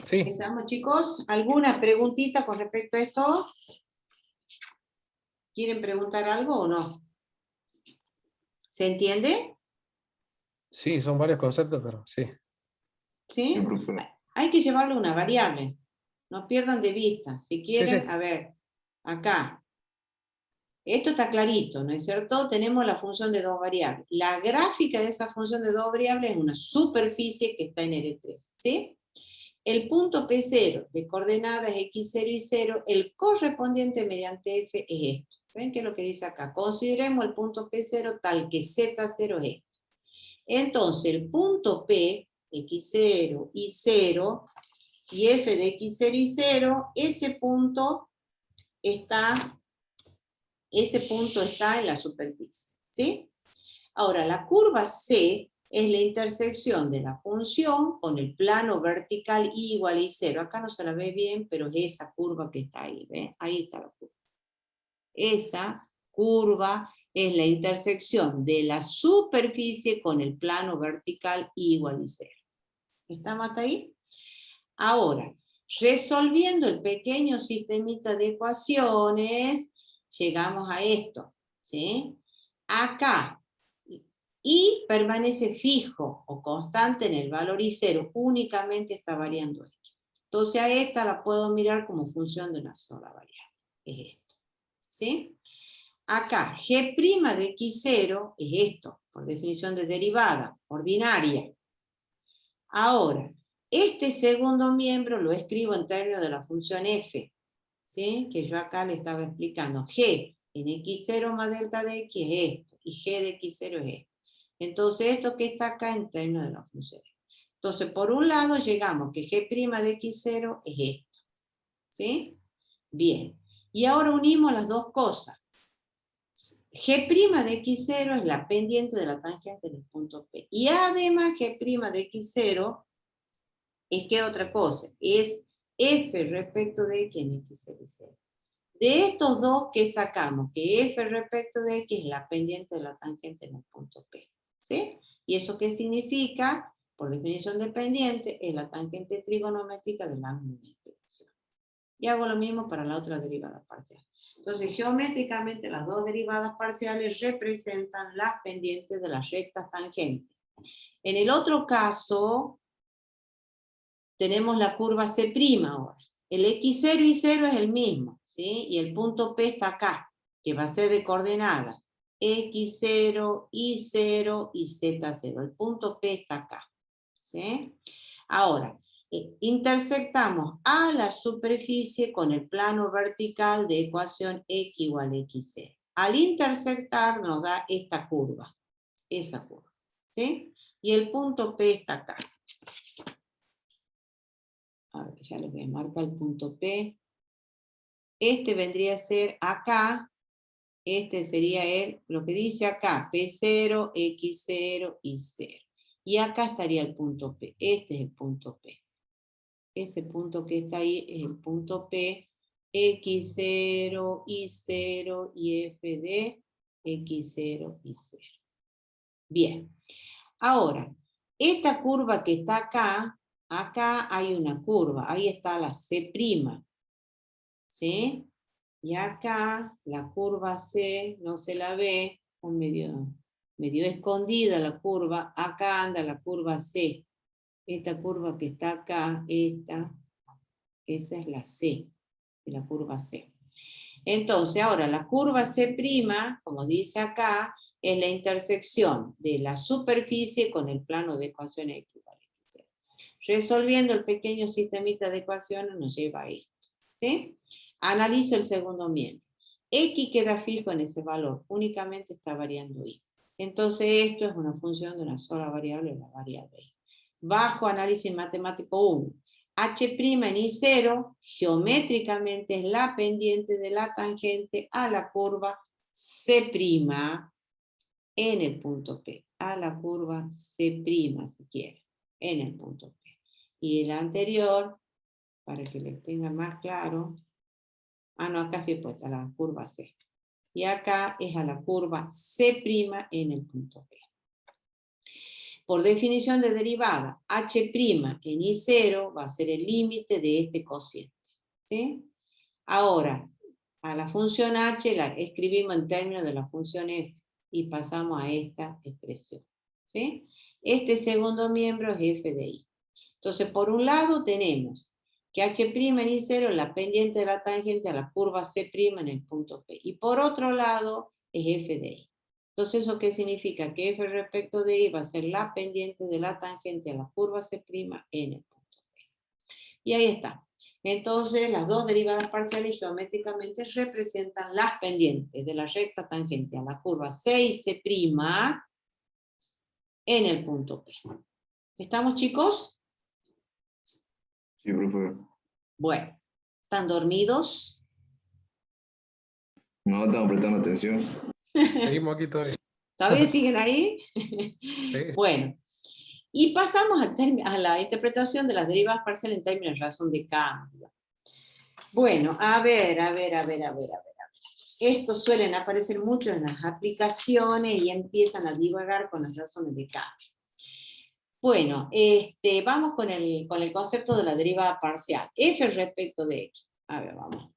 Sí, ¿Estamos, chicos? ¿Alguna preguntita con respecto a esto? ¿Quieren preguntar algo o no? ¿Se entiende? sí, son varios conceptos, pero sí. ¿Sí? Sí, profe. Hay que llevarle una variable. No pierdan de vista. Si quieren, sí. a ver, acá. Esto está clarito, ¿no es cierto? Tenemos la función de dos variables. La gráfica de esa función de dos variables es una superficie que está en R3, ¿sí? El punto P0 de coordenadas X0 y 0, el correspondiente mediante F es esto. ¿Ven qué es lo que dice acá? Consideremos el punto P0 tal que Z0 es esto. Entonces, el punto P, X0 y 0, y F de X0 y 0, ese punto está en la superficie, ¿sí? Ahora, la curva C es la intersección de la función con el plano vertical y igual y 0. Acá no se la ve bien, pero es esa curva que está ahí, ¿ve? Ahí está la curva. Esa curva es la intersección de la superficie con el plano vertical y igual y 0. ¿Estamos hasta ahí? Ahora, resolviendo el pequeño sistemita de ecuaciones, llegamos a esto, ¿sí? Acá, y permanece fijo o constante en el valor y0, únicamente está variando esto. Entonces a esta la puedo mirar como función de una sola variable, es esto, ¿sí? Acá, G' de X0 es esto, por definición de derivada, ordinaria. Ahora, este segundo miembro lo escribo en términos de la función f, ¿sí? Que yo acá le estaba explicando. G en x0 más delta de x es esto, y g de x0 es esto. Entonces, esto que está acá en términos de la función f. Entonces, por un lado llegamos que g' de x0 es esto, ¿sí? Bien. Y ahora unimos las dos cosas. G' de x0 es la pendiente de la tangente del punto P. Y además G' de x0 es que otra cosa, es f respecto de x en x0 y 0. De estos dos, ¿qué sacamos? Que f respecto de x es la pendiente de la tangente en el punto P. ¿Sí? ¿Y eso qué significa? Por definición de pendiente, es la tangente trigonométrica del ángulo de inclinación. Y hago lo mismo para la otra derivada parcial. Entonces, geométricamente, las dos derivadas parciales representan las pendientes de las rectas tangentes. En el otro caso, tenemos la curva C' ahora. el x0 y 0 es el mismo, ¿sí? Y el punto P está acá, que va a ser de coordenadas x0, y0 y z0. El punto P está acá, ¿sí? Ahora, intersectamos a la superficie con el plano vertical de ecuación x igual a x0. Al intersectar nos da esta curva, esa curva, ¿sí? Y el punto P está acá. A ver, ya les voy a marcar el punto P. Este vendría a ser acá, este sería lo que dice acá, P0, X0 y 0. Y acá estaría el punto P, este es el punto P. Ese punto que está ahí es el punto P, X0, Y0 y F de X0 y 0. Bien, ahora, esta curva que está acá, acá hay una curva, ahí está la C', ¿sí? Y acá la curva C no se la ve, está medio escondida la curva, acá anda la curva C. Esta curva que está acá, esa es la C, de la curva C. Entonces, ahora la curva C', como dice acá, es la intersección de la superficie con el plano de ecuaciones equivalentes. Resolviendo el pequeño sistemita de ecuaciones nos lleva a esto, ¿sí? Analizo el segundo miembro. X queda fijo en ese valor, únicamente está variando Y. Entonces esto es una función de una sola variable, la variable Y. Bajo análisis matemático 1. H' en I0 geométricamente es la pendiente de la tangente a la curva C' en el punto P. A la curva C', si quiere, en el punto P. Y el anterior, para que les tenga más claro, no, acá sí he puesto la curva C. Y acá es a la curva C' en el punto P. Por definición de derivada, H' en I0 va a ser el límite de este cociente, ¿sí? Ahora, a la función H la escribimos en términos de la función F y pasamos a esta expresión, ¿sí? Este segundo miembro es F de I. Entonces, por un lado tenemos que H' en I0 es la pendiente de la tangente a la curva C' en el punto P. Y por otro lado es F de I. Entonces, ¿eso qué significa? Que F respecto de I va a ser la pendiente de la tangente a la curva C' en el punto P. Y ahí está. Entonces, las dos derivadas parciales geométricamente representan las pendientes de la recta tangente a la curva C y C' en el punto P. ¿Estamos, chicos? Sí, profe. Bueno, ¿están dormidos? No, estamos prestando atención. Seguimos aquí todavía. ¿Todavía siguen ahí? Sí. Bueno, y pasamos a la interpretación de las derivadas parciales en términos de razón de cambio. Bueno, a ver. Estos suelen aparecer mucho en las aplicaciones y empiezan a divagar con las razones de cambio. Bueno, vamos con el concepto de la derivada parcial. F respecto de X. A ver, vamos.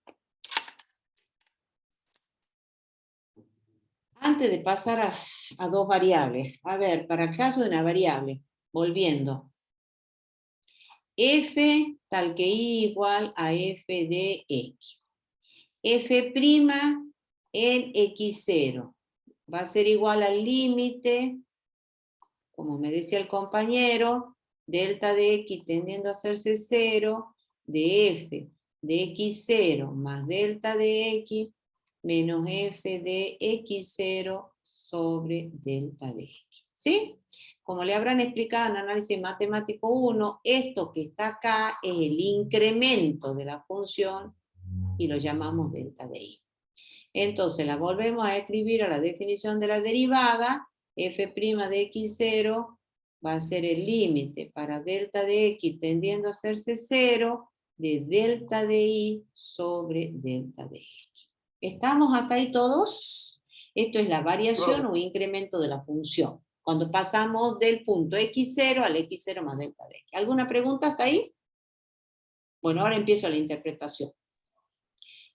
Antes de pasar a dos variables, a ver, para el caso de una variable, volviendo, F tal que Y igual a F de X. F' en X0 va a ser igual al límite, como me decía el compañero, delta de X tendiendo a hacerse 0, de F de X0 más delta de X menos F de X0 sobre delta de X. ¿Sí? Como le habrán explicado en análisis matemático 1, esto que está acá es el incremento de la función y lo llamamos delta de Y. Entonces la volvemos a escribir a la definición de la derivada, f' de x0 va a ser el límite para delta de x tendiendo a hacerse 0 de delta de y sobre delta de x. ¿Estamos hasta ahí todos? Esto es la variación o incremento de la función, cuando pasamos del punto x0 al x0 más delta de x. ¿Alguna pregunta hasta ahí? Bueno, ahora empiezo la interpretación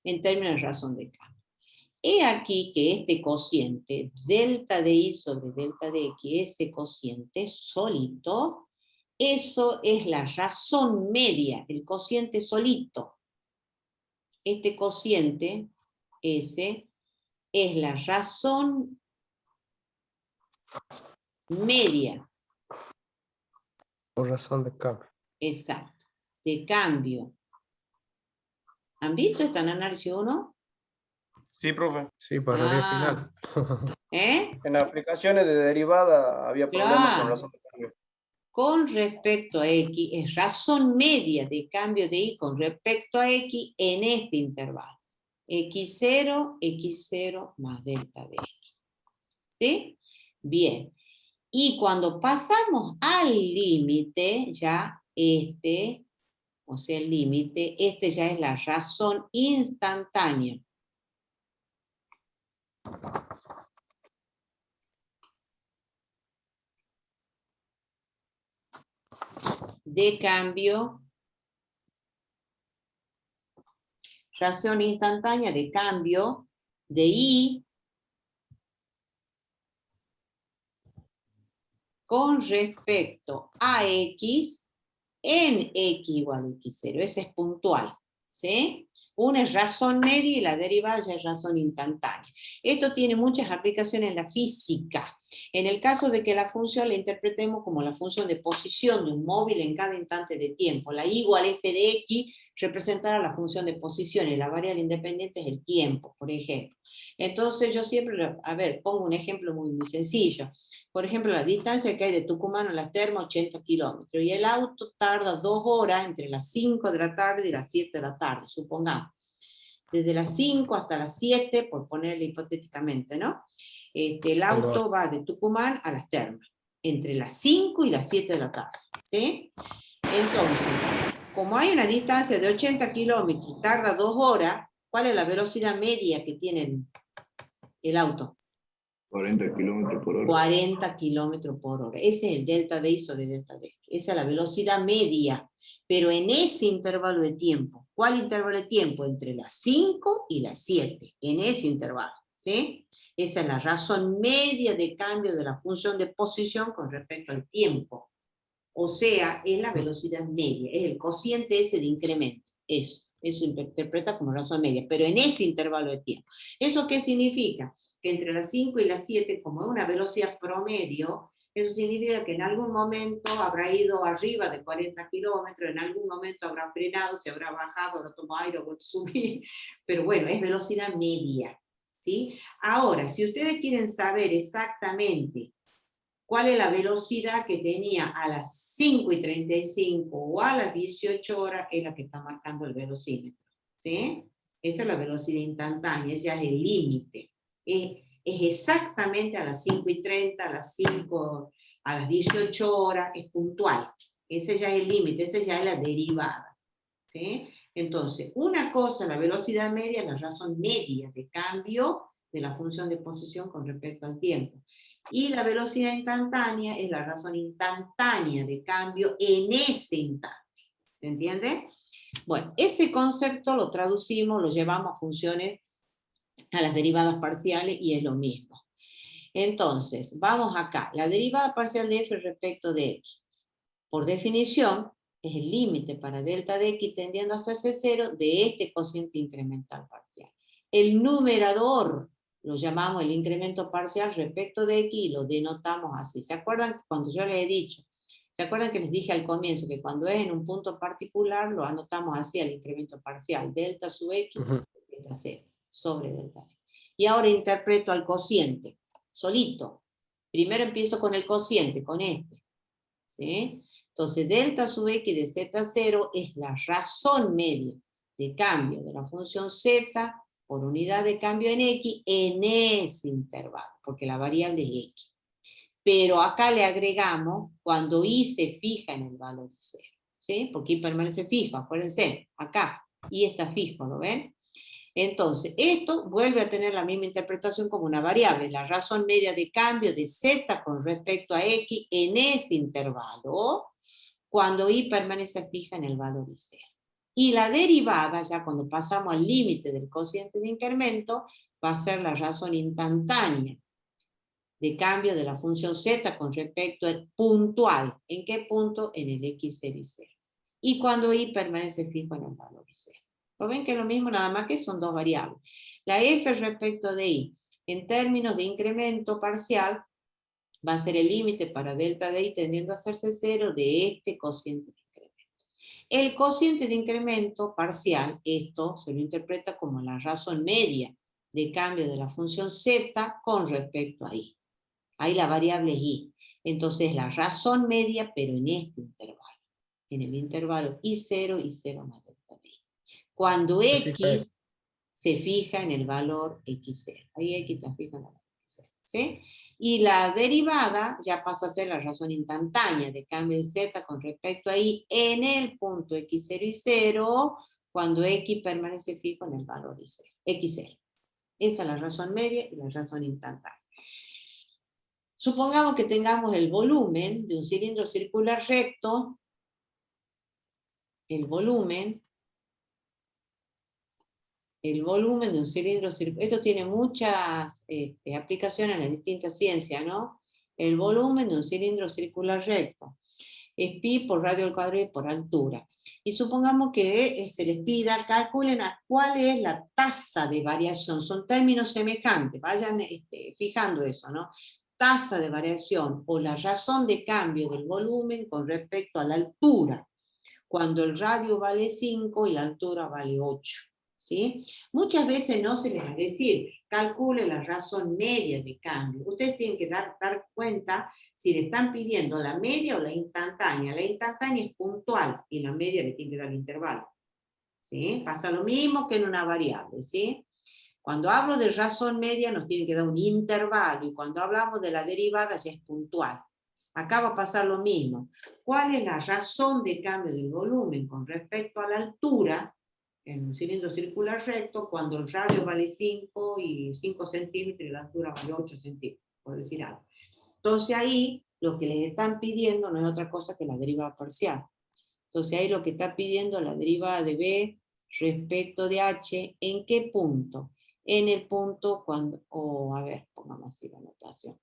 en términos de razón de cambio. He aquí que este cociente, delta de y sobre delta de x, ese cociente solito, eso es la razón media, el cociente solito. este cociente, S, es la razón media. Por razón de cambio. Exacto. De cambio. ¿Han visto esta en análisis 1? Sí, profe. Sí, para la final. ¿Eh? En aplicaciones de derivada había problemas con razón de cambio. Con respecto a X, es razón media de cambio de Y con respecto a X en este intervalo. X0, X0 más delta de X. ¿Sí? Bien. Y cuando pasamos al límite, ya este, o sea, el límite, este ya es la razón instantánea. De cambio, razón instantánea de cambio de Y con respecto a X en X igual a X0. Ese es puntual, ¿sí? Una es razón media y la derivada ya es razón instantánea. Esto tiene muchas aplicaciones en la física. En el caso de que la función la interpretemos como la función de posición de un móvil en cada instante de tiempo, la Y igual f de X representará la función de posición y la variable independiente es el tiempo, por ejemplo. Entonces yo siempre, a ver, pongo un ejemplo muy sencillo. Por ejemplo, la distancia que hay de Tucumán a Las Termas, 80 kilómetros, y el auto tarda 2 horas entre las 5 de la tarde y las 7 de la tarde, supongamos. Desde las 5 hasta las 7, por ponerle hipotéticamente, ¿no? El auto va de Tucumán a Las Termas, entre las 5 y las 7 de la tarde, ¿sí? Entonces, como hay una distancia de 80 kilómetros y tarda 2 horas, ¿cuál es la velocidad media que tiene el auto? 40 kilómetros por hora. 40 kilómetros por hora. Ese es el delta de I sobre delta de X. Esa es la velocidad media. Pero en ese intervalo de tiempo. ¿Cuál intervalo de tiempo? Entre las 5 y las 7. En ese intervalo. ¿Sí? Esa es la razón media de cambio de la función de posición con respecto al tiempo. O sea, es la velocidad media. Es el cociente ese de incremento. Eso se interpreta como razón media, pero en ese intervalo de tiempo. ¿Eso qué significa? Que entre las 5 y las 7, como es una velocidad promedio, eso significa que en algún momento habrá ido arriba de 40 kilómetros, en algún momento habrá frenado, se habrá bajado, habrá tomado aire, vuelto a subir, pero bueno, es velocidad media. ¿Sí? Ahora, si ustedes quieren saber exactamente cuál es la velocidad que tenía a las 5:35 o a las 18 horas, es la que está marcando el velocímetro. ¿Sí? Esa es la velocidad instantánea, ese es el límite. Es exactamente a las 5:30, a las 5, a las 18 horas, es puntual. Ese ya es el límite, esa ya es la derivada. ¿Sí? Entonces, una cosa, la velocidad media, es la razón media de cambio de la función de posición con respecto al tiempo. Y la velocidad instantánea es la razón instantánea de cambio en ese instante. ¿Se entiende? Bueno, ese concepto lo traducimos, lo llevamos a funciones, a las derivadas parciales, y es lo mismo. Entonces, vamos acá. La derivada parcial de f respecto de x. Por definición, es el límite para delta de x tendiendo a hacerse cero de este cociente incremental parcial. El numerador lo llamamos el incremento parcial respecto de x y lo denotamos así. ¿Se acuerdan cuando yo les he dicho? ¿Se acuerdan que les dije al comienzo que cuando es en un punto particular lo anotamos así, el incremento parcial, delta sub x, delta 0, sobre delta x? Y ahora interpreto al cociente, solito. Primero empiezo con el cociente, con este. ¿Sí? Entonces, delta sub x de z0 es la razón media de cambio de la función z por unidad de cambio en x en ese intervalo, porque la variable es x. Pero acá le agregamos cuando y se fija en el valor de 0, ¿sí? Porque y permanece fijo, acuérdense, acá, y está fijo, ¿lo ven? Entonces, esto vuelve a tener la misma interpretación como una variable, la razón media de cambio de z con respecto a x en ese intervalo, cuando y permanece fija en el valor de 0. Y la derivada, ya cuando pasamos al límite del cociente de incremento, va a ser la razón instantánea de cambio de la función z con respecto al puntual. ¿En qué punto? En el x de 0. Y cuando y permanece fijo en el valor de 0. Lo ven que es lo mismo, nada más que son dos variables. La f respecto de i, en términos de incremento parcial, va a ser el límite para delta de i tendiendo a hacerse 0 de este cociente de incremento. El cociente de incremento parcial, esto se lo interpreta como la razón media de cambio de la función z con respecto a i. Ahí la variable es i. Entonces la razón media, pero en este intervalo. En el intervalo i0 y 0 más delta de i. Cuando x se fija en el valor x0. Ahí x está fija en el valor x0. ¿Sí? Y la derivada ya pasa a ser la razón instantánea de cambio de z con respecto a i en el punto x0 y 0, cuando x permanece fijo en el valor x0. Esa es la razón media y la razón instantánea. Supongamos que tengamos el volumen de un cilindro circular recto, el volumen de un cilindro circular. Esto tiene muchas aplicaciones en las distintas ciencias, ¿no? El volumen de un cilindro circular recto. Es pi por radio al cuadrado y por altura. Y supongamos que se les pida, calculen cuál es la tasa de variación. Son términos semejantes, vayan fijando eso, ¿no? Tasa de variación o la razón de cambio del volumen con respecto a la altura, cuando el radio vale 5 y la altura vale 8. ¿Sí? Muchas veces no se les va a decir, calcule la razón media de cambio. Ustedes tienen que dar cuenta si le están pidiendo la media o la instantánea. La instantánea es puntual y la media le tiene que dar el intervalo. ¿Sí? Pasa lo mismo que en una variable. ¿Sí? Cuando hablo de razón media nos tiene que dar un intervalo y cuando hablamos de la derivada ya es puntual. Acá va a pasar lo mismo. ¿Cuál es la razón de cambio del volumen con respecto a la altura en un cilindro circular recto cuando el radio vale 5 centímetros y la altura vale 8 centímetros, por decir algo? Entonces ahí lo que les están pidiendo no es otra cosa que la derivada parcial. Entonces ahí lo que está pidiendo la derivada de b respecto de h, ¿en qué punto? En el punto cuando, a ver, pongamos así la notación.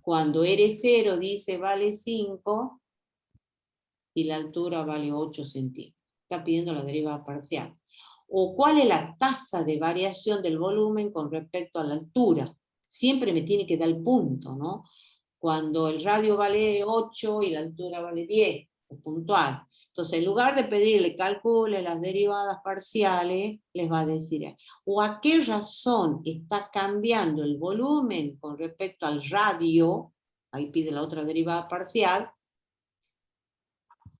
Cuando R0 dice vale 5 y la altura vale 8 centímetros. Está pidiendo la derivada parcial. O cuál es la tasa de variación del volumen con respecto a la altura. Siempre me tiene que dar el punto, ¿no? Cuando el radio vale 8 y la altura vale 10, es puntual. Entonces, en lugar de pedirle calcule las derivadas parciales, les va a decir, o a qué razón está cambiando el volumen con respecto al radio, ahí pide la otra derivada parcial,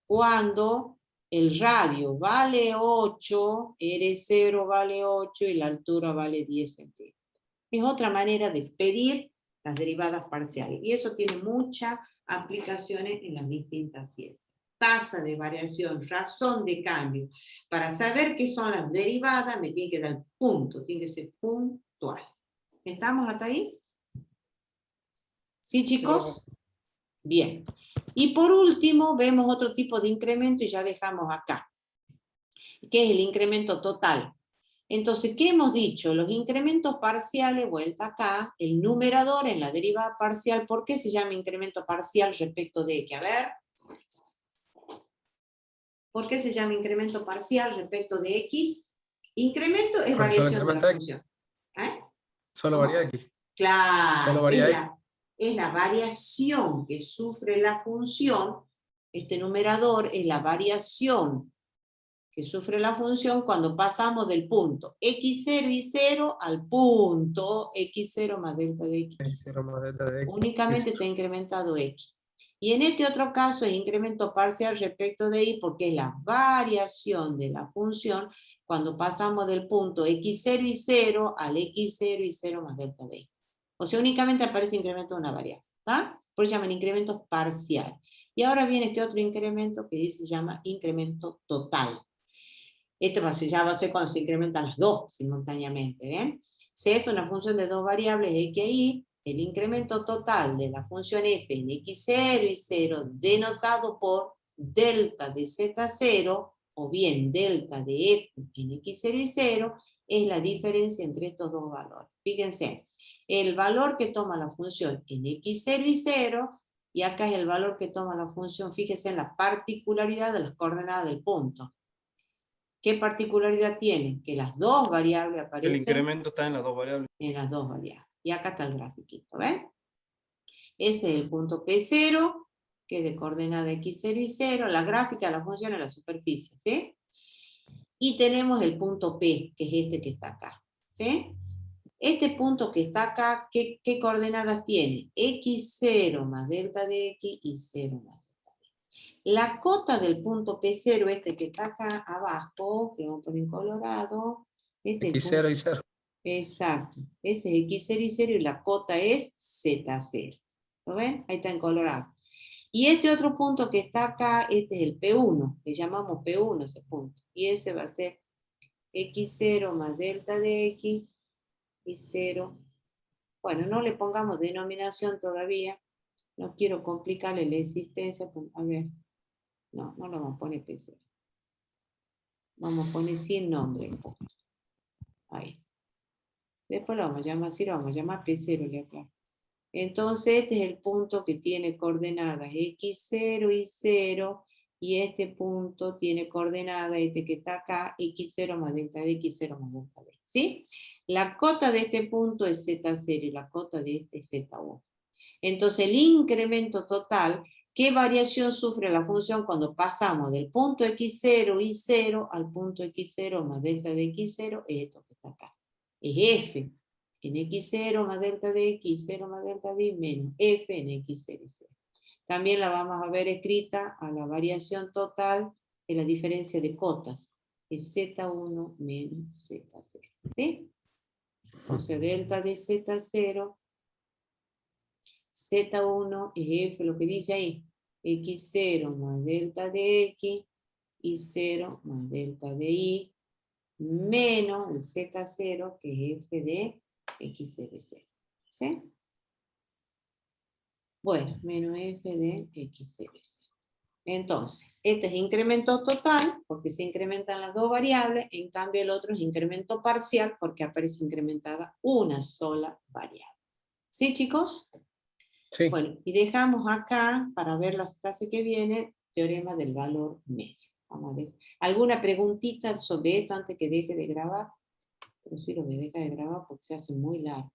cuando el radio vale 8, R0 vale 8 y la altura vale 10 centímetros. Es otra manera de pedir las derivadas parciales. Y eso tiene muchas aplicaciones en las distintas ciencias. Tasa de variación, razón de cambio. Para saber qué son las derivadas, me tiene que dar punto, tiene que ser puntual. ¿Estamos hasta ahí? ¿Sí, chicos? Bien. Y por último, vemos otro tipo de incremento y ya dejamos acá, que es el incremento total. Entonces, ¿qué hemos dicho? Los incrementos parciales, vuelta acá, el numerador en la derivada parcial, ¿por qué se llama incremento parcial respecto de X? A ver. ¿Por qué se llama incremento parcial respecto de X? Incremento es variación de la función. ¿Eh? Solo varía X. Claro. Solo varía X. Es la variación que sufre la función, este numerador es la variación que sufre la función cuando pasamos del punto x0 y 0 al punto x0 más delta de x. X0 más delta de X. Únicamente está incrementado x. Y en este otro caso es incremento parcial respecto de y porque es la variación de la función cuando pasamos del punto x0 y 0 al x0 y 0 más delta de y. O sea, únicamente aparece incremento de una variable. ¿Está? Por eso se llaman incrementos parciales. Y ahora viene este otro incremento que se llama incremento total. Este ya va a ser cuando se incrementan las dos simultáneamente. ¿Ven? CF es una función de dos variables x e y. El incremento total de la función f en x0 y 0 denotado por delta de z0 o bien delta de f en x0 y 0 es la diferencia entre estos dos valores. Fíjense, el valor que toma la función en x0 y 0 y acá es el valor que toma la función, fíjense en la particularidad de las coordenadas del punto. ¿Qué particularidad tiene? Que las dos variables El aparecen incremento está en las dos variables. en las dos variables. Y acá está el grafiquito, ¿ven? Ese es el punto P0, que es de coordenada x0 y 0, la gráfica, la función en la superficie, ¿sí? Y tenemos el punto P, que es este que está acá, ¿sí? Este punto que está acá, ¿qué coordenadas tiene? X0 más delta de X y 0 más delta de X. La cota del punto P0, este que está acá abajo, que vamos a poner en colorado, este es el X0 y 0. exacto, ese es X0 y 0 y la cota es Z0. ¿Lo ven? Ahí está en colorado. Y este otro punto que está acá, este es el P1, le llamamos P1 ese punto. Y ese va a ser X0 más delta de X y 0. Bueno, no le pongamos denominación todavía. No quiero complicarle la existencia. A ver, no lo vamos a poner P0. Vamos a poner sin nombre. Ahí. Después lo vamos a llamar, sí, lo vamos a llamar P0, le aclaro. Entonces este es el punto que tiene coordenadas x0 y 0, y este punto tiene coordenadas, este que está acá, x0 más delta de x0 más delta de x, ¿sí? La cota de este punto es z0 y la cota de este es z1. Entonces el incremento total, ¿qué variación sufre la función cuando pasamos del punto x0 y 0 al punto x0 más delta de x0? Es esto que está acá. Es f en x0 más delta de x, 0 más delta de y, menos f en x0 y 0. También la vamos a ver escrita a la variación total de la diferencia de cotas. Es z1 menos z0. ¿Sí? O sea, delta de z0, z1 es f, lo que dice ahí, x0 más delta de x y 0 más delta de y, menos el z0, que es f de x0 y 0. ¿Sí? Bueno, menos f de x0 y 0. Entonces, este es incremento total, porque se incrementan las dos variables, en cambio el otro es incremento parcial, porque aparece incrementada una sola variable. ¿Sí, chicos? Sí. Bueno, y dejamos acá, para ver las clases que vienen, teorema del valor medio. Vamos a ver. ¿Alguna preguntita sobre esto antes que deje de grabar? Pero sí lo voy a dejar de grabar porque se hace muy largo.